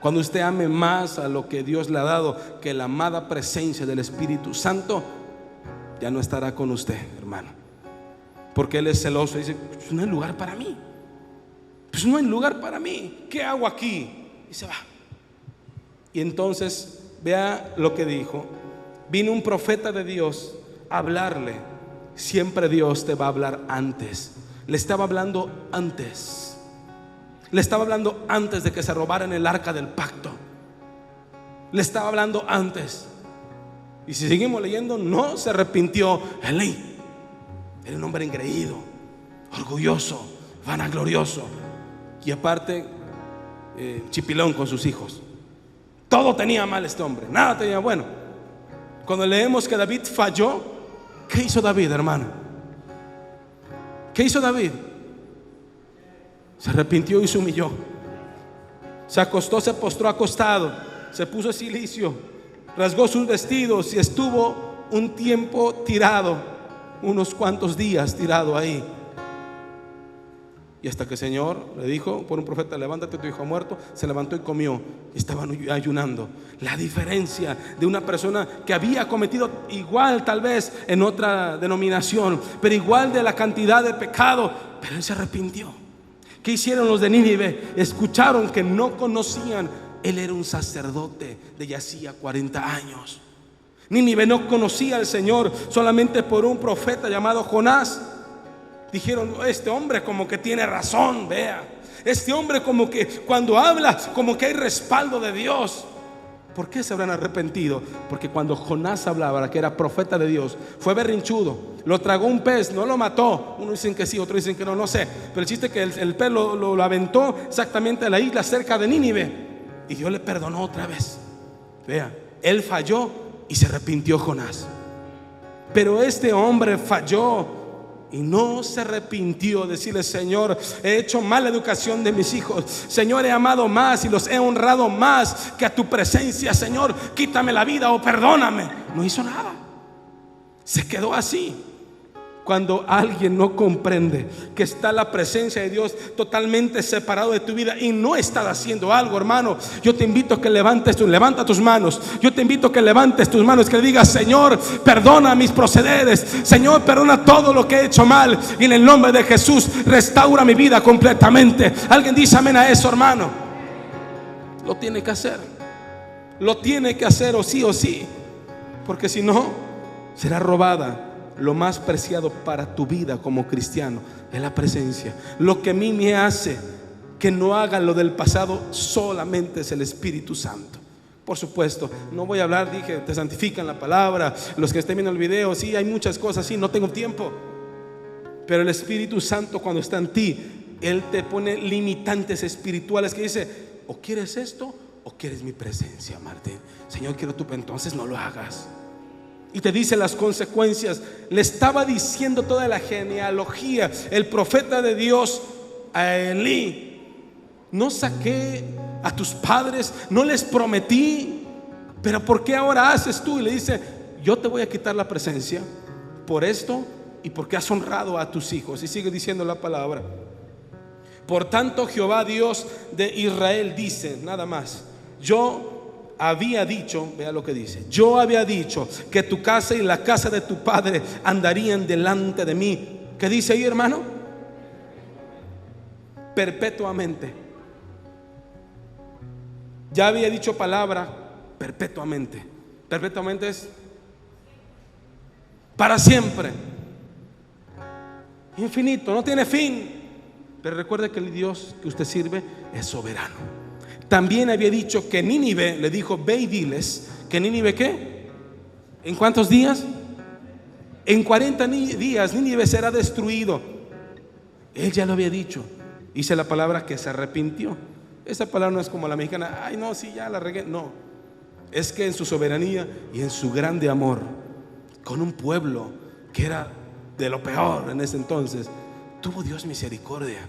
[SPEAKER 1] Cuando usted ame más a lo que Dios le ha dado que la amada presencia del Espíritu Santo, ya no estará con usted, hermano, porque Él es celoso y dice, pues no hay lugar para mí. Pues no hay lugar para mí. ¿Qué hago aquí? Y se va. Y entonces vea lo que dijo. Vino un profeta de Dios a hablarle. Siempre Dios te va a hablar antes. Le estaba hablando antes. Le estaba hablando antes de que se robaran el arca del pacto. Le estaba hablando antes. Y si seguimos leyendo, no se arrepintió. Elí era un hombre engreído, orgulloso, vanaglorioso, y aparte chipilón con sus hijos. Todo tenía mal este hombre, nada tenía bueno. Cuando leemos que David falló, ¿qué hizo David, hermano? ¿Qué hizo David? Se arrepintió y se humilló. Se acostó, se postró acostado, se puso cilicio, rasgó sus vestidos y estuvo un tiempo tirado, unos cuantos días tirado ahí. Y hasta que el Señor le dijo por un profeta, levántate, tu hijo ha muerto, se levantó y comió. Estaban ayunando. La diferencia de una persona que había cometido igual, tal vez en otra denominación, pero igual de la cantidad de pecado, pero él se arrepintió. ¿Qué hicieron los de Nínive? Escucharon que no conocían. Él era un sacerdote de ya hacía 40 años. Nínive no conocía al Señor solamente por un profeta llamado Jonás. Dijeron, este hombre como que tiene razón, vea. Este hombre como que cuando habla, como que hay respaldo de Dios. ¿Por qué se habrán arrepentido? Porque cuando Jonás hablaba, que era profeta de Dios, fue berrinchudo, lo tragó un pez, no lo mató. Unos dicen que sí, otros dicen que no, no sé. Pero el chiste es que el pez lo aventó exactamente a la isla cerca de Nínive, y Dios le perdonó otra vez. Vea, él falló y se arrepintió Jonás. Pero este hombre falló y no se arrepintió. Decirle, Señor, he hecho mala educación de mis hijos. Señor, he amado más y los he honrado más que a tu presencia. Señor, quítame la vida o perdóname. No hizo nada. Se quedó así. Cuando alguien no comprende que está la presencia de Dios totalmente separado de tu vida y no estás haciendo algo, hermano, yo te invito a que levanta tus manos. Yo te invito a que levantes tus manos, que digas: Señor, perdona mis procederes. Señor, perdona todo lo que he hecho mal. Y en el nombre de Jesús, restaura mi vida completamente. Alguien dice amén a eso, hermano. Lo tiene que hacer. Lo tiene que hacer o sí. Porque si no, será robada. Lo más preciado para tu vida como cristiano es la presencia. Lo que a mí me hace que no haga lo del pasado solamente es el Espíritu Santo. Por supuesto, no voy a hablar, dije, te santifican la palabra. Los que estén viendo el video, sí, hay muchas cosas, sí, no tengo tiempo. Pero el Espíritu Santo, cuando está en ti, Él te pone limitantes espirituales que dice: o quieres esto o quieres mi presencia, Martín. Señor, quiero tu, entonces no lo hagas. Y te dice las consecuencias. Le estaba diciendo toda la genealogía el profeta de Dios a Elí: no saqué a tus padres, no les prometí, pero ¿por qué ahora haces tú? Y le dice: yo te voy a quitar la presencia por esto y porque has honrado a tus hijos. Y sigue diciendo la palabra: por tanto, Jehová Dios de Israel dice, nada más, yo había dicho, vea lo que dice, yo había dicho que tu casa y la casa de tu padre andarían delante de mí. ¿Qué dice ahí, hermano? Perpetuamente. Ya había dicho palabra perpetuamente. Perpetuamente es para siempre, infinito, no tiene fin. Pero recuerde que el Dios que usted sirve es soberano. También había dicho que Nínive, le dijo: ve y diles que Nínive, ¿qué? ¿En cuántos días? En 40 días Nínive será destruido. Él ya lo había dicho. Dice la palabra que se arrepintió. Esa palabra no es como la mexicana: ay, no, sí, ya la regué. No, es que en su soberanía y en su grande amor con un pueblo que era de lo peor en ese entonces, tuvo Dios misericordia.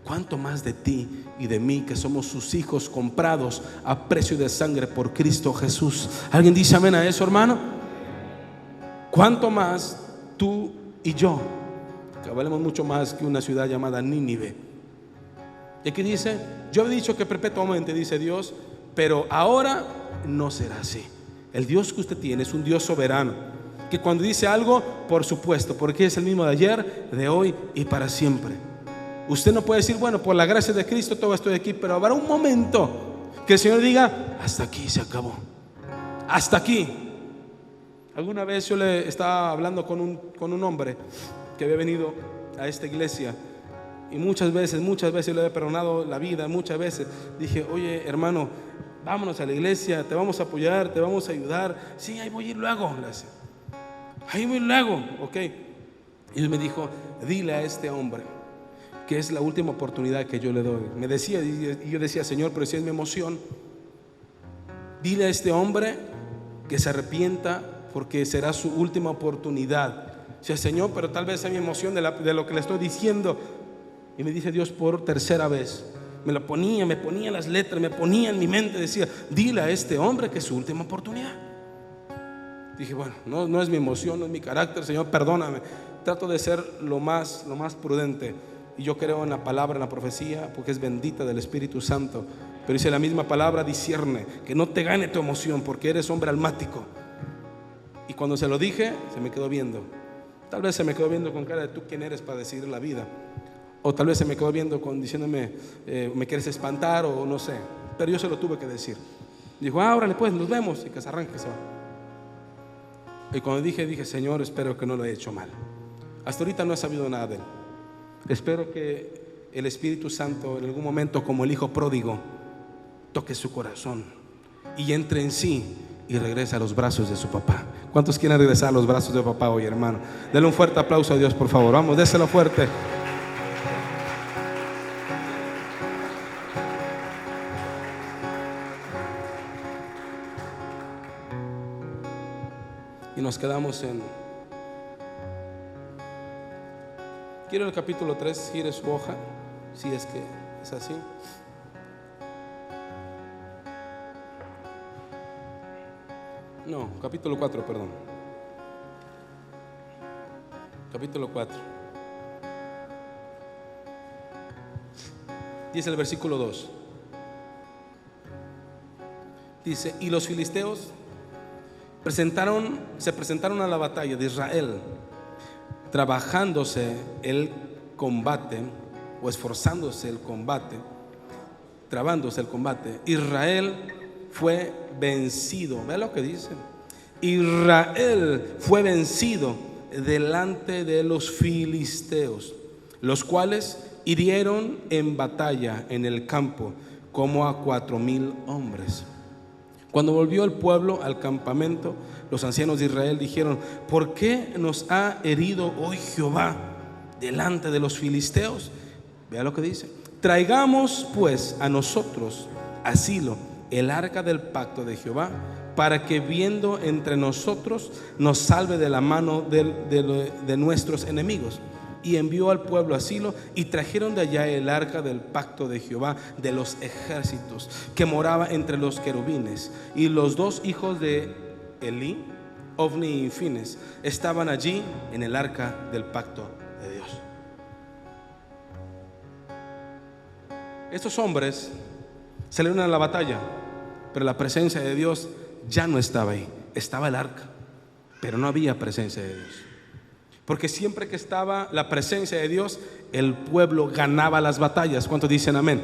[SPEAKER 1] ¿Cuánto más de ti y de mí, que somos sus hijos comprados a precio de sangre por Cristo Jesús? ¿Alguien dice amén a eso, hermano? ¿Cuánto más tú y yo, que valemos mucho más que una ciudad llamada Nínive? Y aquí dice: yo he dicho que perpetuamente, dice Dios, pero ahora no será así. El Dios que usted tiene es un Dios soberano, que cuando dice algo, por supuesto, porque es el mismo de ayer, de hoy y para siempre. Usted no puede decir: bueno, por la gracia de Cristo todavía estoy aquí. Pero habrá un momento que el Señor diga: hasta aquí se acabó, hasta aquí. Alguna vez yo le estaba hablando con un hombre que había venido a esta iglesia, y muchas veces le he perdonado la vida. Muchas veces dije: oye, hermano, vámonos a la iglesia, te vamos a apoyar, te vamos a ayudar. Sí, ahí voy a ir luego. Ahí voy luego, ok. Y él me dijo: dile a este hombre que es la última oportunidad que yo le doy. Me decía, y yo decía: Señor, pero si es mi emoción, dile a este hombre que se arrepienta, porque será su última oportunidad. Decía: Señor, pero tal vez es mi emoción de lo que le estoy diciendo. Y me dice Dios por tercera vez, me ponía las letras, me ponía en mi mente, decía: dile a este hombre que es su última oportunidad. Dije: bueno, no es mi emoción, no es mi carácter, Señor, perdóname. Trato de ser lo más prudente. Y yo creo en la palabra, en la profecía, porque es bendita del Espíritu Santo. Pero dice la misma palabra: discierne, que no te gane tu emoción, porque eres hombre almático. Y cuando se lo dije, se me quedó viendo. Tal vez se me quedó viendo con cara de: ¿tú quién eres para decidir la vida? O tal vez se me quedó viendo diciéndome: me quieres espantar, o no sé. Pero yo se lo tuve que decir. Dijo: órale pues, nos vemos. Y que se arranque, se va. Y cuando dije: Señor, espero que no lo he hecho mal. Hasta ahorita no he sabido nada de él. Espero que el Espíritu Santo en algún momento, como el hijo pródigo, toque su corazón y entre en sí y regrese a los brazos de su papá. ¿Cuántos quieren regresar a los brazos de papá hoy, hermano? Denle un fuerte aplauso a Dios, por favor. Vamos, déselo fuerte. Y nos quedamos quiero el capítulo 3, gire su hoja, si es que es así. No, capítulo 4, perdón. capítulo 4. Dice el versículo 2. Dice: y los filisteos se presentaron a la batalla de Israel, trabajándose el combate, o esforzándose el combate, trabándose el combate. Israel fue vencido. Ve lo que dice: Israel fue vencido delante de los filisteos, los cuales hirieron en batalla en el campo como a 4,000 hombres. Cuando volvió el pueblo al campamento, los ancianos de Israel dijeron: ¿por qué nos ha herido hoy Jehová delante de los filisteos? Vea lo que dice: traigamos pues a nosotros a Silo el arca del pacto de Jehová, para que viendo entre nosotros nos salve de la mano de nuestros enemigos. Y envió al pueblo a Silo, y trajeron de allá el arca del pacto de Jehová de los ejércitos, que moraba entre los querubines. Y los dos hijos de Elí, Ofni y Fines, estaban allí en el arca del pacto de Dios. Estos hombres salieron a la batalla, pero la presencia de Dios ya no estaba ahí. Estaba el arca, pero no había presencia de Dios. Porque siempre que estaba la presencia de Dios, el pueblo ganaba las batallas. ¿Cuántos dicen amén?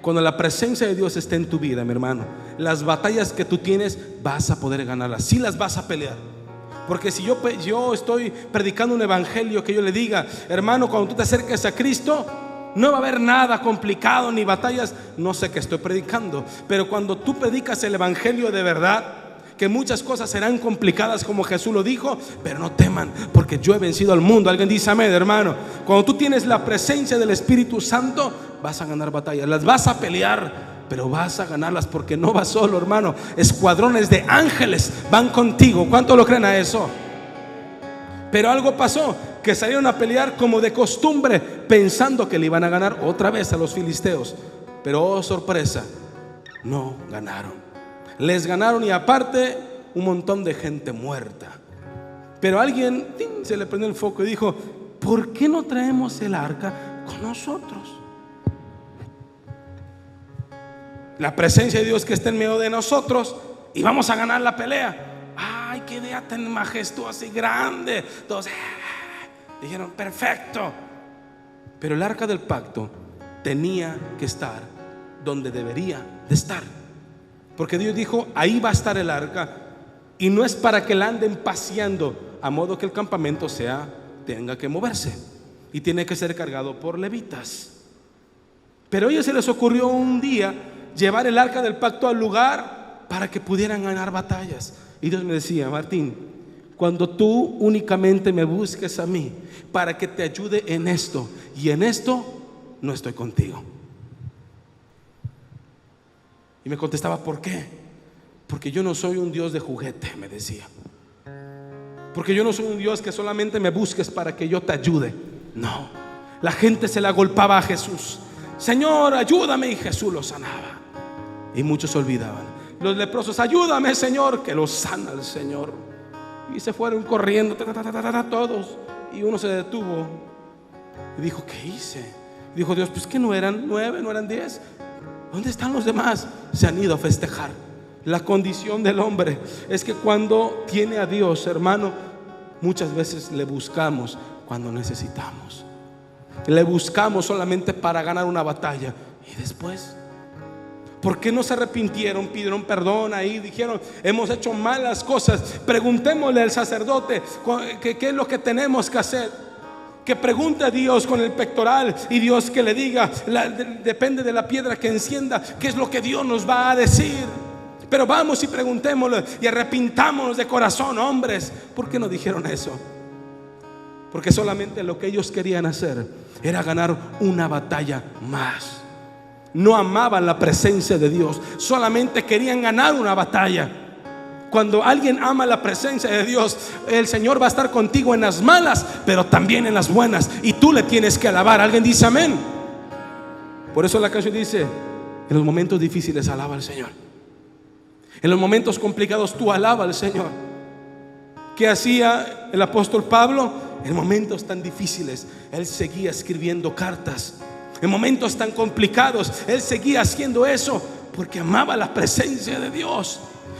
[SPEAKER 1] Cuando la presencia de Dios está en tu vida, mi hermano, las batallas que tú tienes vas a poder ganarlas. Sí las vas a pelear. Porque si yo estoy predicando un evangelio que yo le diga: hermano, cuando tú te acerques a Cristo, no va a haber nada complicado ni batallas, no sé qué estoy predicando. Pero cuando tú predicas el evangelio de verdad, que muchas cosas serán complicadas, como Jesús lo dijo, pero no teman, porque yo he vencido al mundo. Alguien dice amén, hermano. Cuando tú tienes la presencia del Espíritu Santo, vas a ganar batallas, las vas a pelear, pero vas a ganarlas, porque no vas solo, hermano. Escuadrones de ángeles van contigo. ¿Cuánto lo creen a eso? Pero algo pasó, que salieron a pelear como de costumbre, pensando que le iban a ganar otra vez a los filisteos. Pero oh sorpresa, no ganaron. Les ganaron, y aparte un montón de gente muerta. Pero alguien se le prendió el foco y dijo: ¿por qué no traemos el arca con nosotros? La presencia de Dios que está en medio de nosotros, y vamos a ganar la pelea. Ay, qué idea tan majestuosa y grande. Todos dijeron: perfecto. Pero el arca del pacto tenía que estar donde debería de estar. Porque Dios dijo: ahí va a estar el arca. Y no es para que la anden paseando, a modo que el campamento tenga que moverse, y tiene que ser cargado por levitas. Pero a ellos se les ocurrió un día llevar el arca del pacto al lugar para que pudieran ganar batallas. Y Dios me decía: Martín, cuando tú únicamente me busques a mí para que te ayude en esto y en esto, no estoy contigo. Y me contestaba: ¿por qué? Porque yo no soy un Dios de juguete, me decía. Porque yo no soy un Dios que solamente me busques para que yo te ayude. No, la gente se la golpeaba a Jesús: Señor, ayúdame, y Jesús los sanaba. Y muchos se olvidaban. Los leprosos: ayúdame, Señor, que los sana el Señor. Y se fueron corriendo todos. Y uno se detuvo y dijo: ¿qué hice? Y dijo Dios: pues que no eran 9, no eran 10. ¿Dónde están los demás? Se han ido a festejar. La condición del hombre es que cuando tiene a Dios, hermano, muchas veces le buscamos cuando necesitamos. Le buscamos solamente para ganar una batalla. Y después, ¿por qué no se arrepintieron? Pidieron perdón ahí, dijeron: hemos hecho malas cosas. Preguntémosle al sacerdote qué es lo que tenemos que hacer. Que pregunte a Dios con el pectoral, y Dios que le diga, depende de la piedra que encienda, qué es lo que Dios nos va a decir. Pero vamos y preguntémosle y arrepintámonos de corazón, hombres. ¿Por qué no dijeron eso? Porque solamente lo que ellos querían hacer era ganar una batalla más. No amaban la presencia de Dios, solamente querían ganar una batalla. Cuando alguien ama la presencia de Dios, el Señor va a estar contigo en las malas, pero también en las buenas, y tú le tienes que alabar. Alguien dice amén. Por eso la canción dice: en los momentos difíciles alaba al Señor. En los momentos complicados tú alaba al Señor. ¿Qué hacía el apóstol Pablo? en momentos tan difíciles, Él seguía escribiendo cartas. En momentos tan complicados, Él seguía haciendo eso porque amaba la presencia de Dios.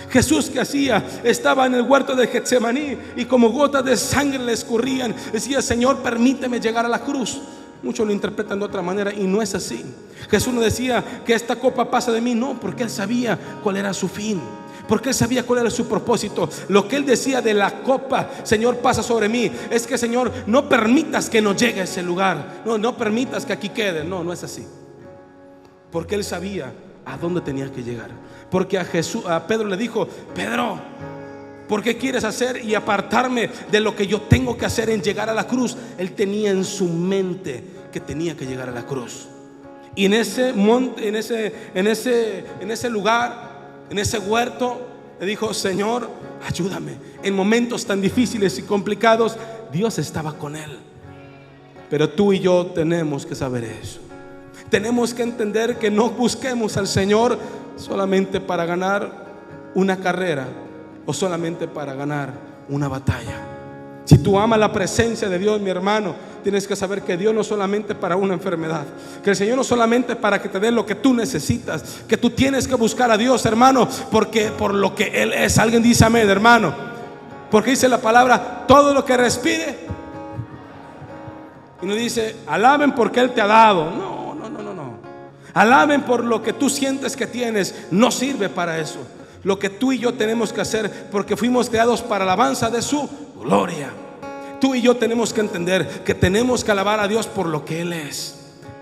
[SPEAKER 1] Jesús, ¿qué hacía? Estaba en el huerto de Getsemaní y como gotas de sangre le escurrían. Decía: Señor, permíteme llegar a la cruz. Muchos lo interpretan de otra manera y no es así. Jesús no decía que esta copa pasa de mí, no, porque Él sabía cuál era su fin, porque Él sabía cuál era su propósito. Lo que Él decía de la copa, Señor, pasa sobre mí, es que, Señor, no permitas que no llegue a ese lugar. No permitas que aquí quede. No es así. Porque Él sabía a dónde tenía que llegar. Porque a Pedro le dijo: Pedro, ¿por qué quieres hacer y apartarme de lo que yo tengo que hacer en llegar a la cruz? Él tenía en su mente que tenía que llegar a la cruz. Y en ese monte, en ese lugar, en ese huerto, le dijo: Señor, ayúdame. En momentos tan difíciles y complicados, Dios estaba con él. Pero tú y yo tenemos que saber eso. Tenemos que entender que no busquemos al Señor solamente para ganar una carrera o solamente para ganar una batalla. Si tú amas la presencia de Dios, mi hermano, tienes que saber que Dios no solamente para una enfermedad, que el Señor no solamente para que te dé lo que tú necesitas, que tú tienes que buscar a Dios, hermano, porque por lo que Él es. Alguien dice amén, hermano. Porque dice la palabra: todo lo que respire. Y no dice: alaben porque Él te ha dado. No. Alaben por lo que tú sientes que tienes. No sirve para eso. Lo que tú y yo tenemos que hacer, porque fuimos creados para alabanza de su gloria. Tú y yo tenemos que entender que tenemos que alabar a Dios por lo que Él es.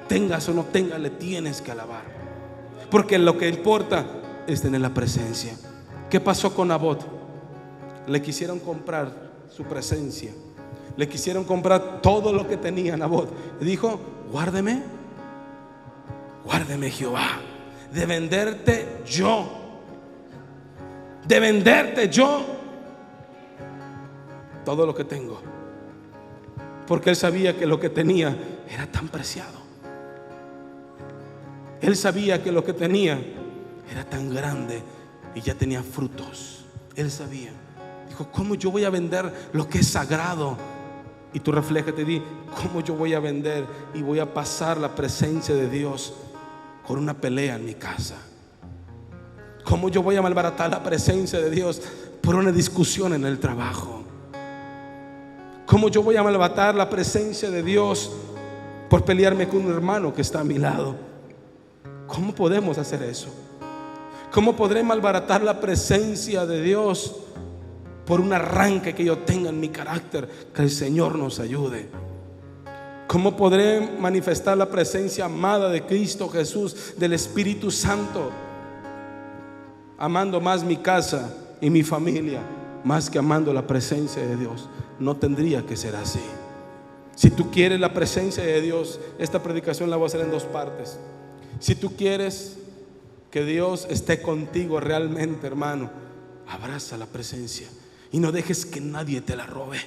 [SPEAKER 1] Tengas o no tengas, le tienes que alabar, porque lo que importa es tener la presencia. ¿Qué pasó con Nabot? Le quisieron comprar su presencia, le quisieron comprar todo lo que tenía Nabot. Le dijo: guárdeme Jehová, de venderte yo todo lo que tengo. Porque él sabía que lo que tenía era tan preciado. Él sabía que lo que tenía era tan grande y ya tenía frutos. Él sabía. Dijo: ¿cómo yo voy a vender lo que es sagrado? Y tú refléjate, di: ¿cómo yo voy a vender y voy a pasar la presencia de Dios por una pelea en mi casa? ¿Cómo yo voy a malbaratar la presencia de Dios por una discusión en el trabajo? ¿Cómo yo voy a malbaratar la presencia de Dios por pelearme con un hermano que está a mi lado? ¿Cómo podemos hacer eso? ¿Cómo podré malbaratar la presencia de Dios por un arranque que yo tenga en mi carácter? Que el Señor nos ayude. ¿Cómo podré manifestar la presencia amada de Cristo Jesús, del Espíritu Santo, amando más mi casa y mi familia más que amando la presencia de Dios? No tendría que ser así. Si tú quieres la presencia de Dios, esta predicación la voy a hacer en dos partes. Si tú quieres que Dios esté contigo realmente, hermano, abraza la presencia y no dejes que nadie te la robe.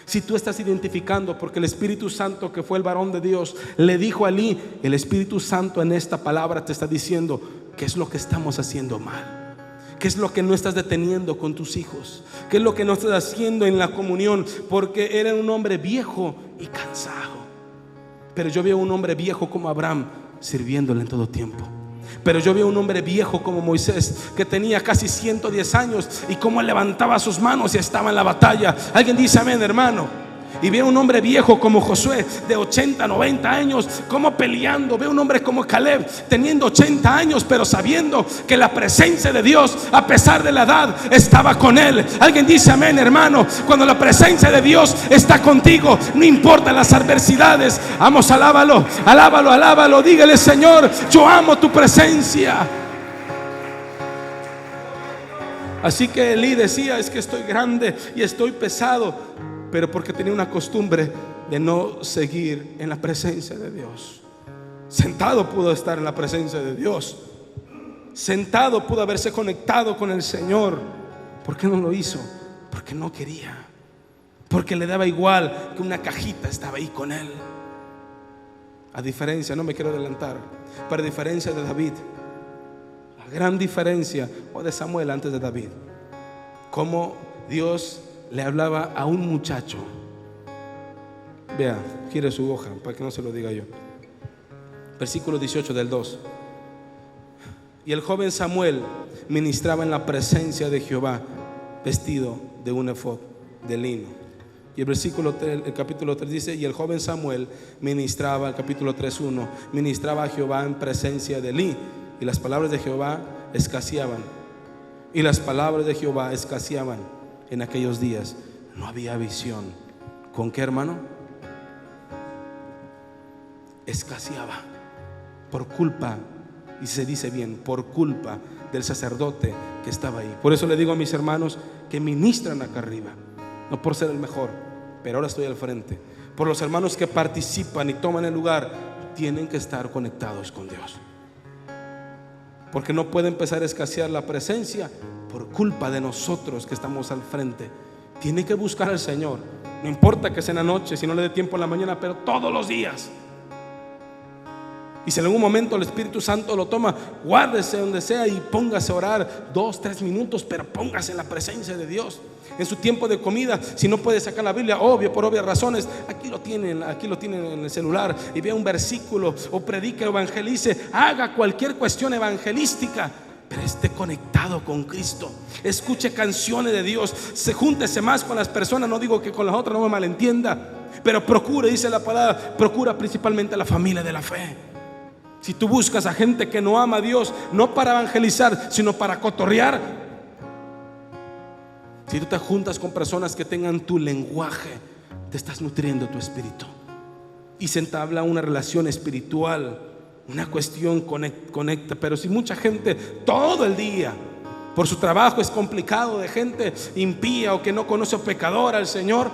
[SPEAKER 1] Si tú estás identificando, porque el Espíritu Santo, que fue el varón de Dios, le dijo a Elí, el Espíritu Santo en esta palabra te está diciendo qué es lo que estamos haciendo mal, qué es lo que no estás deteniendo con tus hijos, qué es lo que no estás haciendo en la comunión, porque era un hombre viejo y cansado. Pero yo veo un hombre viejo como Abraham sirviéndole en todo tiempo. Pero yo veo un hombre viejo como Moisés, que tenía casi 110 años, y cómo levantaba sus manos y estaba en la batalla. Alguien dice amén, hermano. Y veo un hombre viejo como Josué, de 80, 90 años, como peleando. Veo un hombre como Caleb, teniendo 80 años, pero sabiendo que la presencia de Dios, a pesar de la edad, estaba con él. Alguien dice amén, hermano. Cuando la presencia de Dios está contigo, no importa las adversidades. Vamos, alábalo, alábalo, alábalo. Dígale: Señor, yo amo tu presencia. Así que Elí decía: es que estoy grande y estoy pesado, pero porque tenía una costumbre de no seguir en la presencia de Dios. Sentado pudo estar en la presencia de Dios, sentado pudo haberse conectado con el Señor. ¿Por qué no lo hizo? Porque no quería, porque le daba igual que una cajita estaba ahí con él. A diferencia, no me quiero adelantar, pero a diferencia de David, la gran diferencia, o de Samuel antes de David, cómo Dios le hablaba a un muchacho Vea, gire su hoja para que no se lo diga yo. Versículo 18 del 2. Y el joven Samuel ministraba en la presencia de Jehová, vestido de un efod de lino. Y el capítulo 3 dice: y el joven Samuel ministraba, el capítulo 3:1, ministraba a Jehová en presencia de Elí, y las palabras de Jehová escaseaban. Y las palabras de Jehová escaseaban en aquellos días. No había visión. ¿Con qué, hermano? Escaseaba por culpa, y se dice bien, por culpa del sacerdote que estaba ahí. Por eso le digo a mis hermanos que ministran acá arriba, no por ser el mejor, pero ahora estoy al frente. Por los hermanos que participan y toman el lugar, tienen que estar conectados con Dios, porque no puede empezar a escasear la presencia por culpa de nosotros que estamos al frente. Tiene que buscar al Señor, no importa que sea en la noche, si no le dé tiempo en la mañana, pero todos los días. Y si en algún momento el Espíritu Santo lo toma, guárdese donde sea y póngase a orar 2-3 minutos, pero póngase en la presencia de Dios. En su tiempo de comida, si no puede sacar la Biblia, obvio, por obvias razones, aquí lo tienen en el celular, y vea un versículo, o predique, o evangelice, haga cualquier cuestión evangelística, pero esté conectado con Cristo. Escuche canciones de Dios, júntese más con las personas. No digo que con las otras no me malentienda, pero procure, dice la palabra, procura principalmente a la familia de la fe. Si tú buscas a gente que no ama a Dios, no para evangelizar, sino para cotorrear, si tú te juntas con personas que tengan tu lenguaje, te estás nutriendo tu espíritu, y se entabla una relación espiritual, una cuestión conecta. Pero si mucha gente todo el día, por su trabajo es complicado, de gente impía o que no conoce o pecadora al Señor,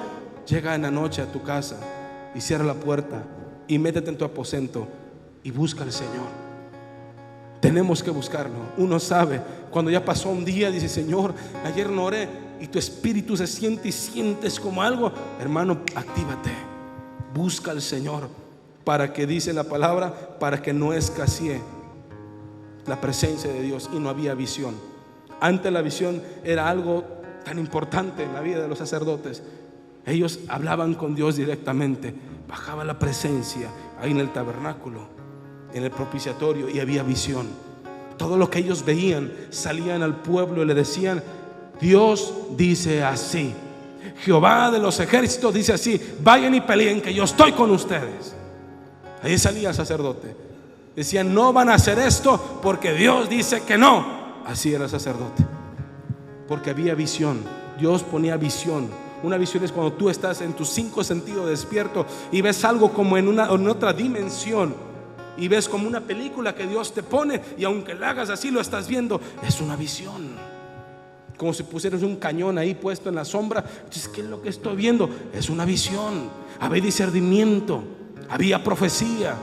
[SPEAKER 1] llega en la noche a tu casa y cierra la puerta y métete en tu aposento y busca al Señor. Tenemos que buscarlo. Uno sabe cuando ya pasó un día, dice: Señor, ayer no oré, y tu espíritu se siente y sientes como algo, hermano, actívate, busca al Señor, para que, dice la palabra, para que no escasee la presencia de Dios. Y no había visión. Antes la visión era algo tan importante en la vida de los sacerdotes. Ellos hablaban con Dios directamente, bajaba la presencia ahí en el tabernáculo, en el propiciatorio, y había visión. Todo lo que ellos veían, salían al pueblo y le decían: Dios dice así, Jehová de los ejércitos dice así, vayan y peleen, que yo estoy con ustedes. Ahí salía el sacerdote, decían: no van a hacer esto porque Dios dice que no. Así era el sacerdote, porque había visión. Dios ponía visión. Una visión es cuando tú estás en tus 5 sentidos despierto y ves algo como en otra dimensión, y ves como una película que Dios te pone, y aunque la hagas así, lo estás viendo. Es una visión, como si pusieras un cañón ahí puesto en la sombra. Entonces, ¿qué es lo que estoy viendo? Es una visión. Había discernimiento, había profecía,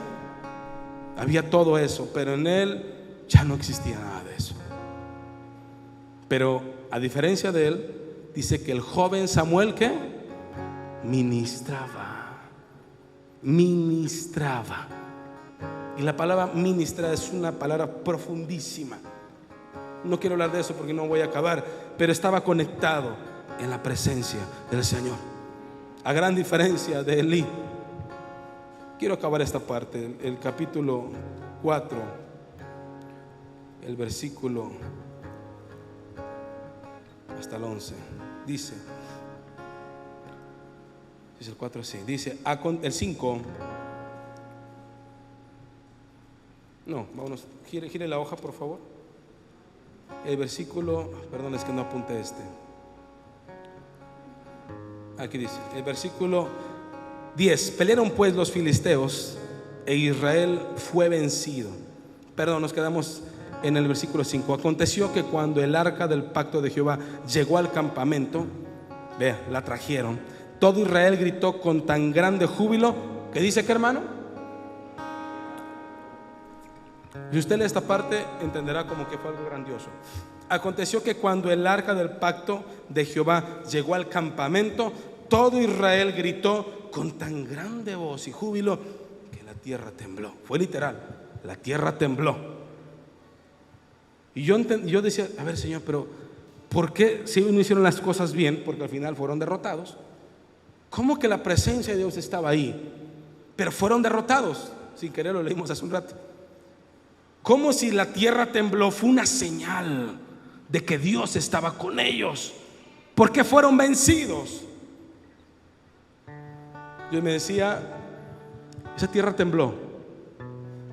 [SPEAKER 1] había todo eso, pero en él ya no existía nada de eso. Pero a diferencia de él, dice que el joven Samuel, ¿qué? Ministraba. Y la palabra ministrar es una palabra profundísima. No quiero hablar de eso porque no voy a acabar, pero estaba conectado en la presencia del Señor, a gran diferencia de Elí. Quiero acabar esta parte, el capítulo 4, el versículo hasta el 11. Dice el 4 así, dice el 5. No, vámonos, gire la hoja por favor. El versículo, perdón, es que no apunté aquí dice, el versículo 10: pelearon pues los filisteos, e Israel fue vencido. Perdón, nos quedamos en el versículo 5. Aconteció que cuando el arca del pacto de Jehová llegó al campamento, vea, la trajeron, todo Israel gritó con tan grande júbilo, que dice que, hermano, si usted lee esta parte, entenderá como que fue algo grandioso. Aconteció que cuando el arca del pacto de Jehová llegó al campamento, todo Israel gritó con tan grande voz y júbilo que la tierra tembló. Fue literal, la tierra tembló. Y yo decía: a ver, Señor, pero ¿por qué si no hicieron las cosas bien? Porque al final fueron derrotados. ¿Cómo que la presencia de Dios estaba ahí? Pero fueron derrotados. Sin querer lo leímos hace un rato. Como si la tierra tembló, fue una señal de que Dios estaba con ellos, porque fueron vencidos. Dios me decía, esa tierra tembló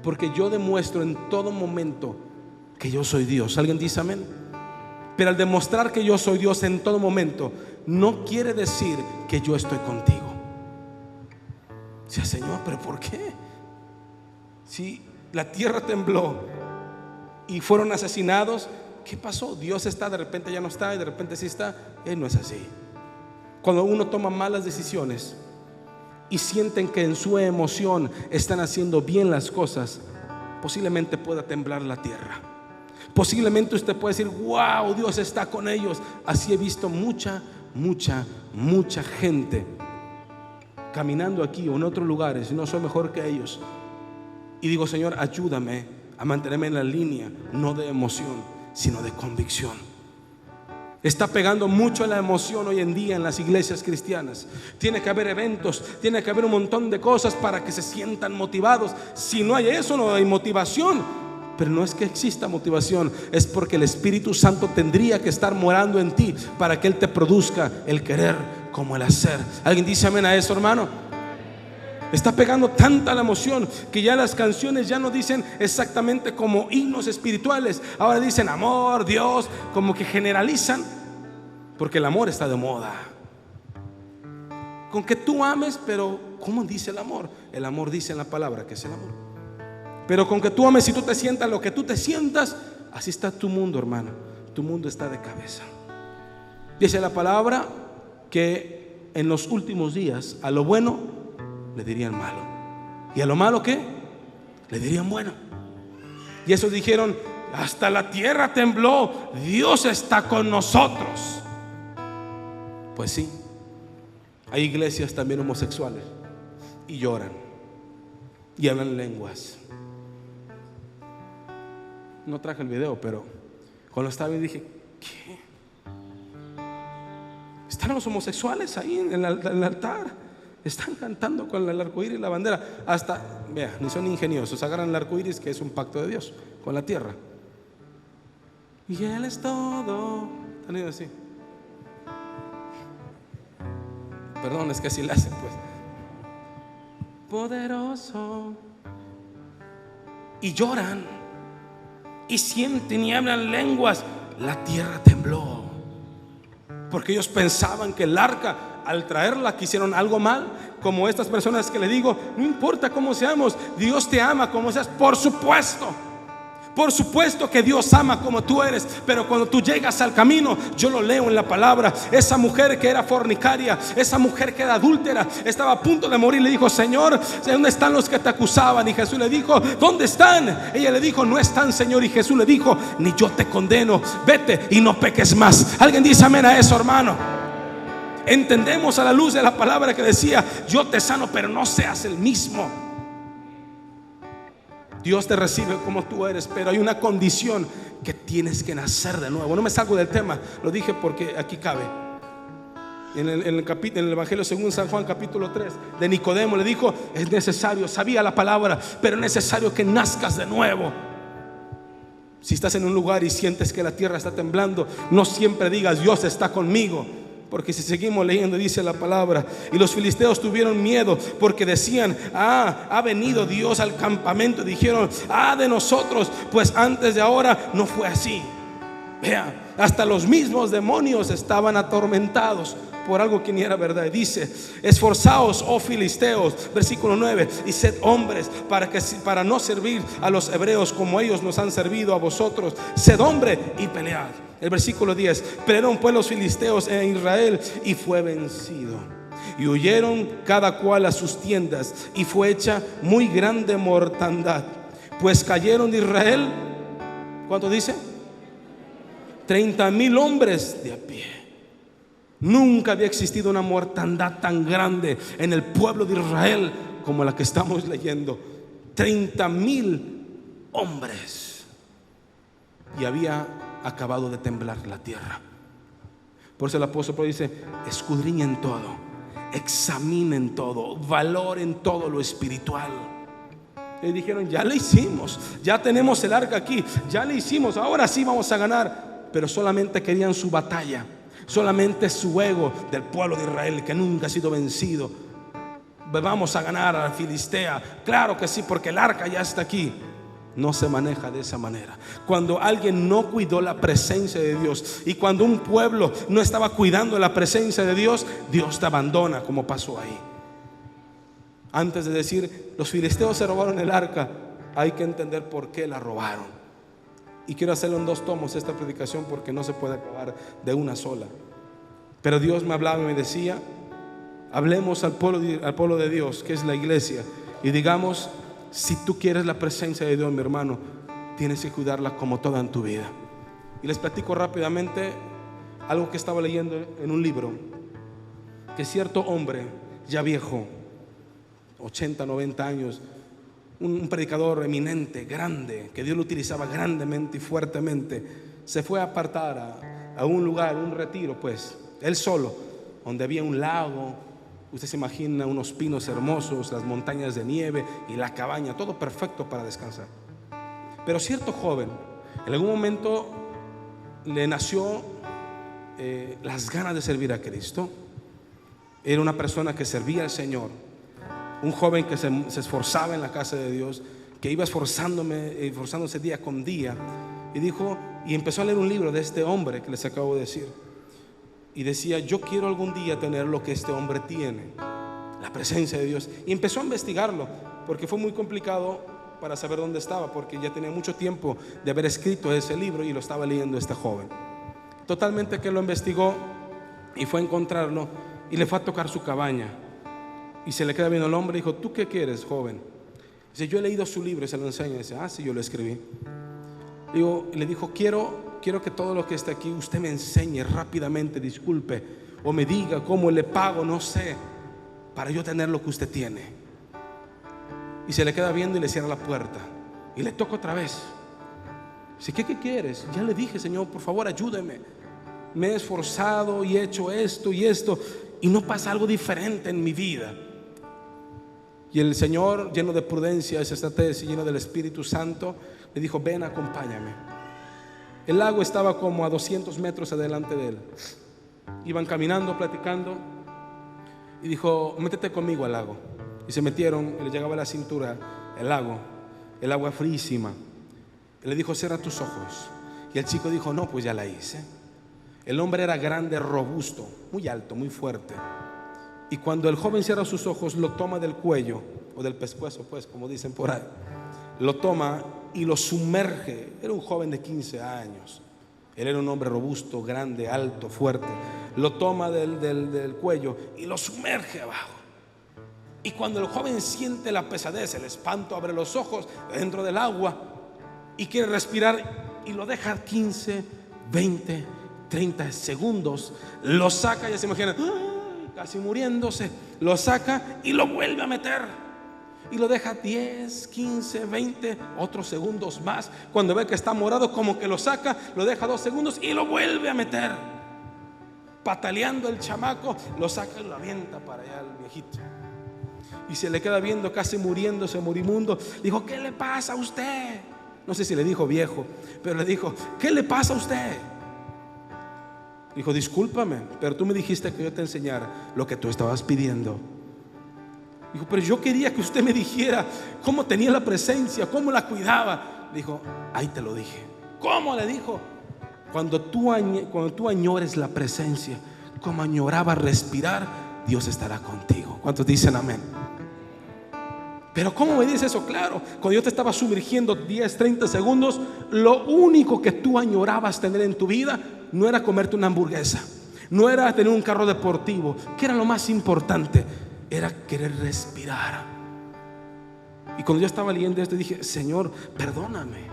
[SPEAKER 1] porque yo demuestro en todo momento que yo soy Dios. ¿Alguien dice amén? Pero al demostrar que yo soy Dios en todo momento, no quiere decir que yo estoy contigo. Dice, Señor, ¿pero por qué? Si la tierra tembló y fueron asesinados, ¿qué pasó? Dios está, de repente ya no está, y de repente sí está. No es así. Cuando uno toma malas decisiones y sienten que en su emoción están haciendo bien las cosas, posiblemente pueda temblar la tierra. Posiblemente usted puede decir, wow, Dios está con ellos. Así he visto mucha gente caminando aquí o en otros lugares y no soy mejor que ellos. Y digo, Señor, ayúdame a mantenerme en la línea, no de emoción, sino de convicción. Está pegando mucho la emoción hoy en día en las iglesias cristianas. Tiene que haber eventos, tiene que haber un montón de cosas para que se sientan motivados. Si no hay eso, no hay motivación. Pero no es que exista motivación, es porque el Espíritu Santo tendría que estar morando en ti para que Él te produzca el querer como el hacer. ¿Alguien dice amén a eso, hermano? Está pegando tanta la emoción que ya las canciones ya no dicen exactamente como himnos espirituales. Ahora dicen amor, Dios, como que generalizan, porque el amor está de moda. Con que tú ames, pero ¿cómo dice el amor? El amor dice en la palabra que es el amor. Pero con que tú ames y tú te sientas lo que tú te sientas, así está tu mundo, hermano. Tu mundo está de cabeza. Dice la palabra que en los últimos días a lo bueno le dirían malo, y a lo malo ¿qué? Le dirían bueno. Y esos dijeron, hasta la tierra tembló, Dios está con nosotros. Pues sí, hay iglesias también homosexuales y lloran y hablan lenguas. No traje el video, pero cuando estaba ahí dije, ¿qué? Están los homosexuales ahí en el altar. Están cantando con el arcoíris y la bandera. Hasta, vea, ni son ingeniosos. Agarran el arcoíris, que es un pacto de Dios con la tierra. Y Él es todo. Están ido así. Perdón, es que así lo hacen, pues. Poderoso. Y lloran. Y sienten y hablan lenguas. La tierra tembló. Porque ellos pensaban que el arca, al traerla, que hicieron algo mal. Como estas personas que le digo, no importa cómo seamos, Dios te ama como seas. Por supuesto que Dios ama como tú eres. Pero cuando tú llegas al camino, yo lo leo en la palabra, esa mujer que era fornicaria, esa mujer que era adúltera, estaba a punto de morir. Le dijo, Señor, ¿dónde están los que te acusaban? Y Jesús le dijo, ¿dónde están? Ella le dijo, no están, Señor. Y Jesús le dijo, ni yo te condeno, vete y no peques más. ¿Alguien dice amén a eso, hermano? Entendemos a la luz de la palabra que decía, yo te sano, pero no seas el mismo. Dios te recibe como tú eres, pero hay una condición, que tienes que nacer de nuevo. No me salgo del tema, lo dije porque aquí cabe. En el Evangelio según San Juan capítulo 3, de Nicodemo le dijo, es necesario, sabía la palabra, pero es necesario que nazcas de nuevo. Si estás en un lugar y sientes que la tierra está temblando, no siempre digas, Dios está conmigo. Porque si seguimos leyendo, dice la palabra, y los filisteos tuvieron miedo, porque decían, ha venido Dios al campamento. Dijeron, de nosotros, pues antes de ahora no fue así. Vea, hasta los mismos demonios estaban atormentados por algo que ni era verdad. Dice, esforzaos, oh filisteos, versículo 9, y sed hombres para no servir a los hebreos como ellos nos han servido a vosotros. Sed hombre y pelead. El versículo 10, pelearon pues los filisteos en Israel y fue vencido. Y huyeron cada cual a sus tiendas, y fue hecha muy grande mortandad. Pues cayeron de Israel, ¿cuánto dice? 30,000 hombres de a pie. Nunca había existido una mortandad tan grande en el pueblo de Israel como la que estamos leyendo. 30,000 hombres. Y había acabado de temblar la tierra. Por eso el apóstol Pablo dice, escudriñen todo, examinen todo, valoren todo lo espiritual. Le dijeron, ya le hicimos, ya tenemos el arca aquí, ya le hicimos, ahora sí vamos a ganar. Pero solamente querían su batalla, solamente su ego del pueblo de Israel que nunca ha sido vencido. Vamos a ganar a la Filistea, claro que sí, porque el arca ya está aquí. No se maneja de esa manera. Cuando alguien no cuidó la presencia de Dios, y cuando un pueblo no estaba cuidando la presencia de Dios, Dios te abandona, como pasó ahí. Antes de decir los filisteos se robaron el arca, hay que entender por qué la robaron. Y quiero hacerlo en 2 tomos esta predicación, porque no se puede acabar de una sola. Pero Dios me hablaba y me decía, hablemos al pueblo de Dios, que es la iglesia, y digamos, si tú quieres la presencia de Dios, mi hermano, tienes que cuidarla como toda en tu vida. Y les platico rápidamente algo que estaba leyendo en un libro, que cierto hombre ya viejo, 80, 90 años, un predicador eminente, grande, que Dios lo utilizaba grandemente y fuertemente, se fue a apartar a un lugar, un retiro, pues, él solo, donde había un lago. Usted se imagina unos pinos hermosos, las montañas de nieve y la cabaña, todo perfecto para descansar. Pero cierto joven, en algún momento le nació las ganas de servir a Cristo. Era una persona que servía al Señor, un joven que se esforzaba en la casa de Dios, que iba esforzándose día con día. Y empezó a leer un libro de este hombre que les acabo de decir. Y decía, yo quiero algún día tener lo que este hombre tiene, la presencia de Dios. Y empezó a investigarlo, porque fue muy complicado para saber dónde estaba, porque ya tenía mucho tiempo de haber escrito ese libro y lo estaba leyendo este joven. Totalmente que lo investigó y fue a encontrarlo y le fue a tocar su cabaña. Y se le queda viendo el hombre y dijo, ¿tú qué quieres, joven? Dice, yo he leído su libro, y se lo enseña. Y dice, sí, yo lo escribí. Y le dijo, quiero que todo lo que esté aquí usted me enseñe rápidamente, disculpe, o me diga cómo le pago, no sé, para yo tener lo que usted tiene. Y se le queda viendo y le cierra la puerta y le toca otra vez. Dice, ¿qué quieres? Ya le dije, Señor, por favor ayúdeme, me he esforzado y he hecho esto y esto, y no pasa algo diferente en mi vida. Y el Señor, lleno de prudencia, esa estrategia, lleno del Espíritu Santo, le dijo, ven, acompáñame. El lago estaba como a 200 metros adelante de él. Iban caminando, platicando, y dijo, métete conmigo al lago. Y se metieron, y le llegaba a la cintura el agua frísima. Y le dijo, cierra tus ojos. Y el chico dijo, no, pues ya la hice. El hombre era grande, robusto, muy alto, muy fuerte. Y cuando el joven cierra sus ojos, lo toma del cuello, o del pescuezo, pues, como dicen por ahí. Lo toma y lo sumerge. Era un joven de 15 años. Él era un hombre robusto, grande, alto, fuerte. Lo toma del cuello y lo sumerge abajo. Y cuando el joven siente la pesadez, el espanto, abre los ojos dentro del agua y quiere respirar, y lo deja 15, 20, 30 segundos. Lo saca, ya se imagina, casi muriéndose. Lo saca y lo vuelve a meter. Y lo deja 10, 15, 20, otros segundos más. Cuando ve que está morado, como que lo saca, lo deja 2 segundos y lo vuelve a meter. Pataleando el chamaco, lo saca y lo avienta para allá al viejito. Y se le queda viendo, casi muriéndose, moribundo. Dijo, ¿qué le pasa a usted? No sé si le dijo viejo, pero le dijo, ¿qué le pasa a usted? Dijo, discúlpame, pero tú me dijiste que yo te enseñara lo que tú estabas pidiendo. Dijo, pero yo quería que usted me dijera cómo tenía la presencia, cómo la cuidaba. Dijo, ahí te lo dije. ¿Cómo? Le dijo, cuando tú añores la presencia, como añoraba respirar, Dios estará contigo. ¿Cuántos dicen amén? Pero ¿cómo me dice eso? Claro, cuando yo te estaba sumergiendo 10, 30 segundos, lo único que tú añorabas tener en tu vida no era comerte una hamburguesa, no era tener un carro deportivo, que era lo más importante, era querer respirar. Y cuando yo estaba leyendo esto, dije, Señor, perdóname.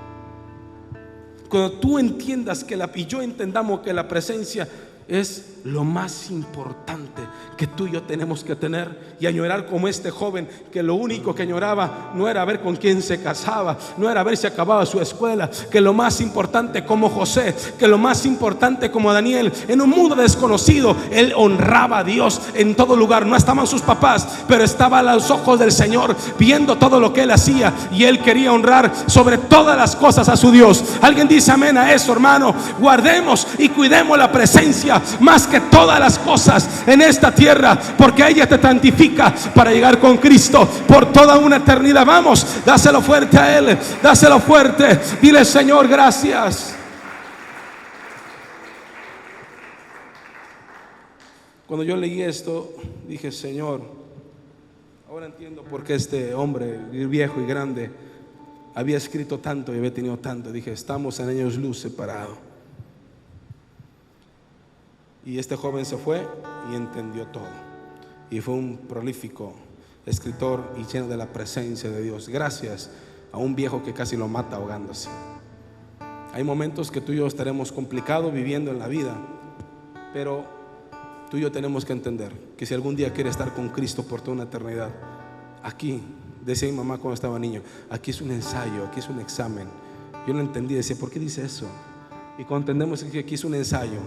[SPEAKER 1] Cuando tú entiendas y yo entendamos que la presencia es lo más importante que tú y yo tenemos que tener y añorar, como este joven que lo único que añoraba no era ver con quién se casaba, no era ver si acababa su escuela, que lo más importante, como José, que lo más importante, como Daniel, en un mundo desconocido, él honraba a Dios en todo lugar. No estaban sus papás, pero estaba a los ojos del Señor, viendo todo lo que él hacía, y él quería honrar sobre todas las cosas a su Dios. Alguien dice amén a eso, hermano. Guardemos y cuidemos la presencia más que todas las cosas en esta tierra, porque ella te santifica para llegar con Cristo por toda una eternidad. Vamos, dáselo fuerte a Él, dáselo fuerte, dile: Señor, gracias. Cuando yo leí esto, dije: Señor, ahora entiendo por qué este hombre viejo y grande había escrito tanto y había tenido tanto. Dije: estamos en años luz separados. Y este joven se fue y entendió todo, y fue un prolífico escritor y lleno de la presencia de Dios, gracias a un viejo que casi lo mata ahogándose. Hay momentos que tú y yo estaremos complicados viviendo en la vida, pero tú y yo tenemos que entender que si algún día quieres estar con Cristo por toda una eternidad, aquí, decía mi mamá cuando estaba niño, aquí es un ensayo, aquí es un examen. Yo no entendí, decía: ¿por qué dice eso? Y cuando entendemos que aquí es un ensayo,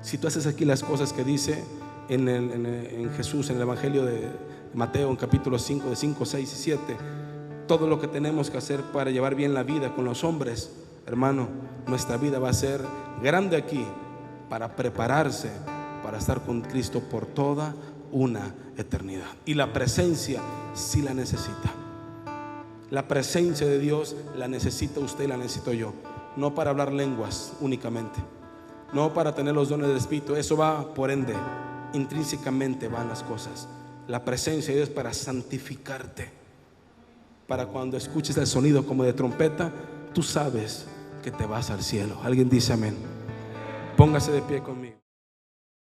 [SPEAKER 1] si tú haces aquí las cosas que dice en Jesús, en el Evangelio de Mateo, en capítulo 5, de 5, 6 y 7, todo lo que tenemos que hacer para llevar bien la vida con los hombres, hermano, nuestra vida va a ser grande aquí para prepararse para estar con Cristo por toda una eternidad. Y la presencia sí la necesita. La presencia de Dios la necesita usted y la necesito yo. No para hablar lenguas únicamente, no para tener los dones del Espíritu, eso va por ende, intrínsecamente van las cosas. La presencia de Dios es para santificarte, para cuando escuches el sonido como de trompeta, tú sabes que te vas al cielo. Alguien dice amén. Póngase de pie conmigo.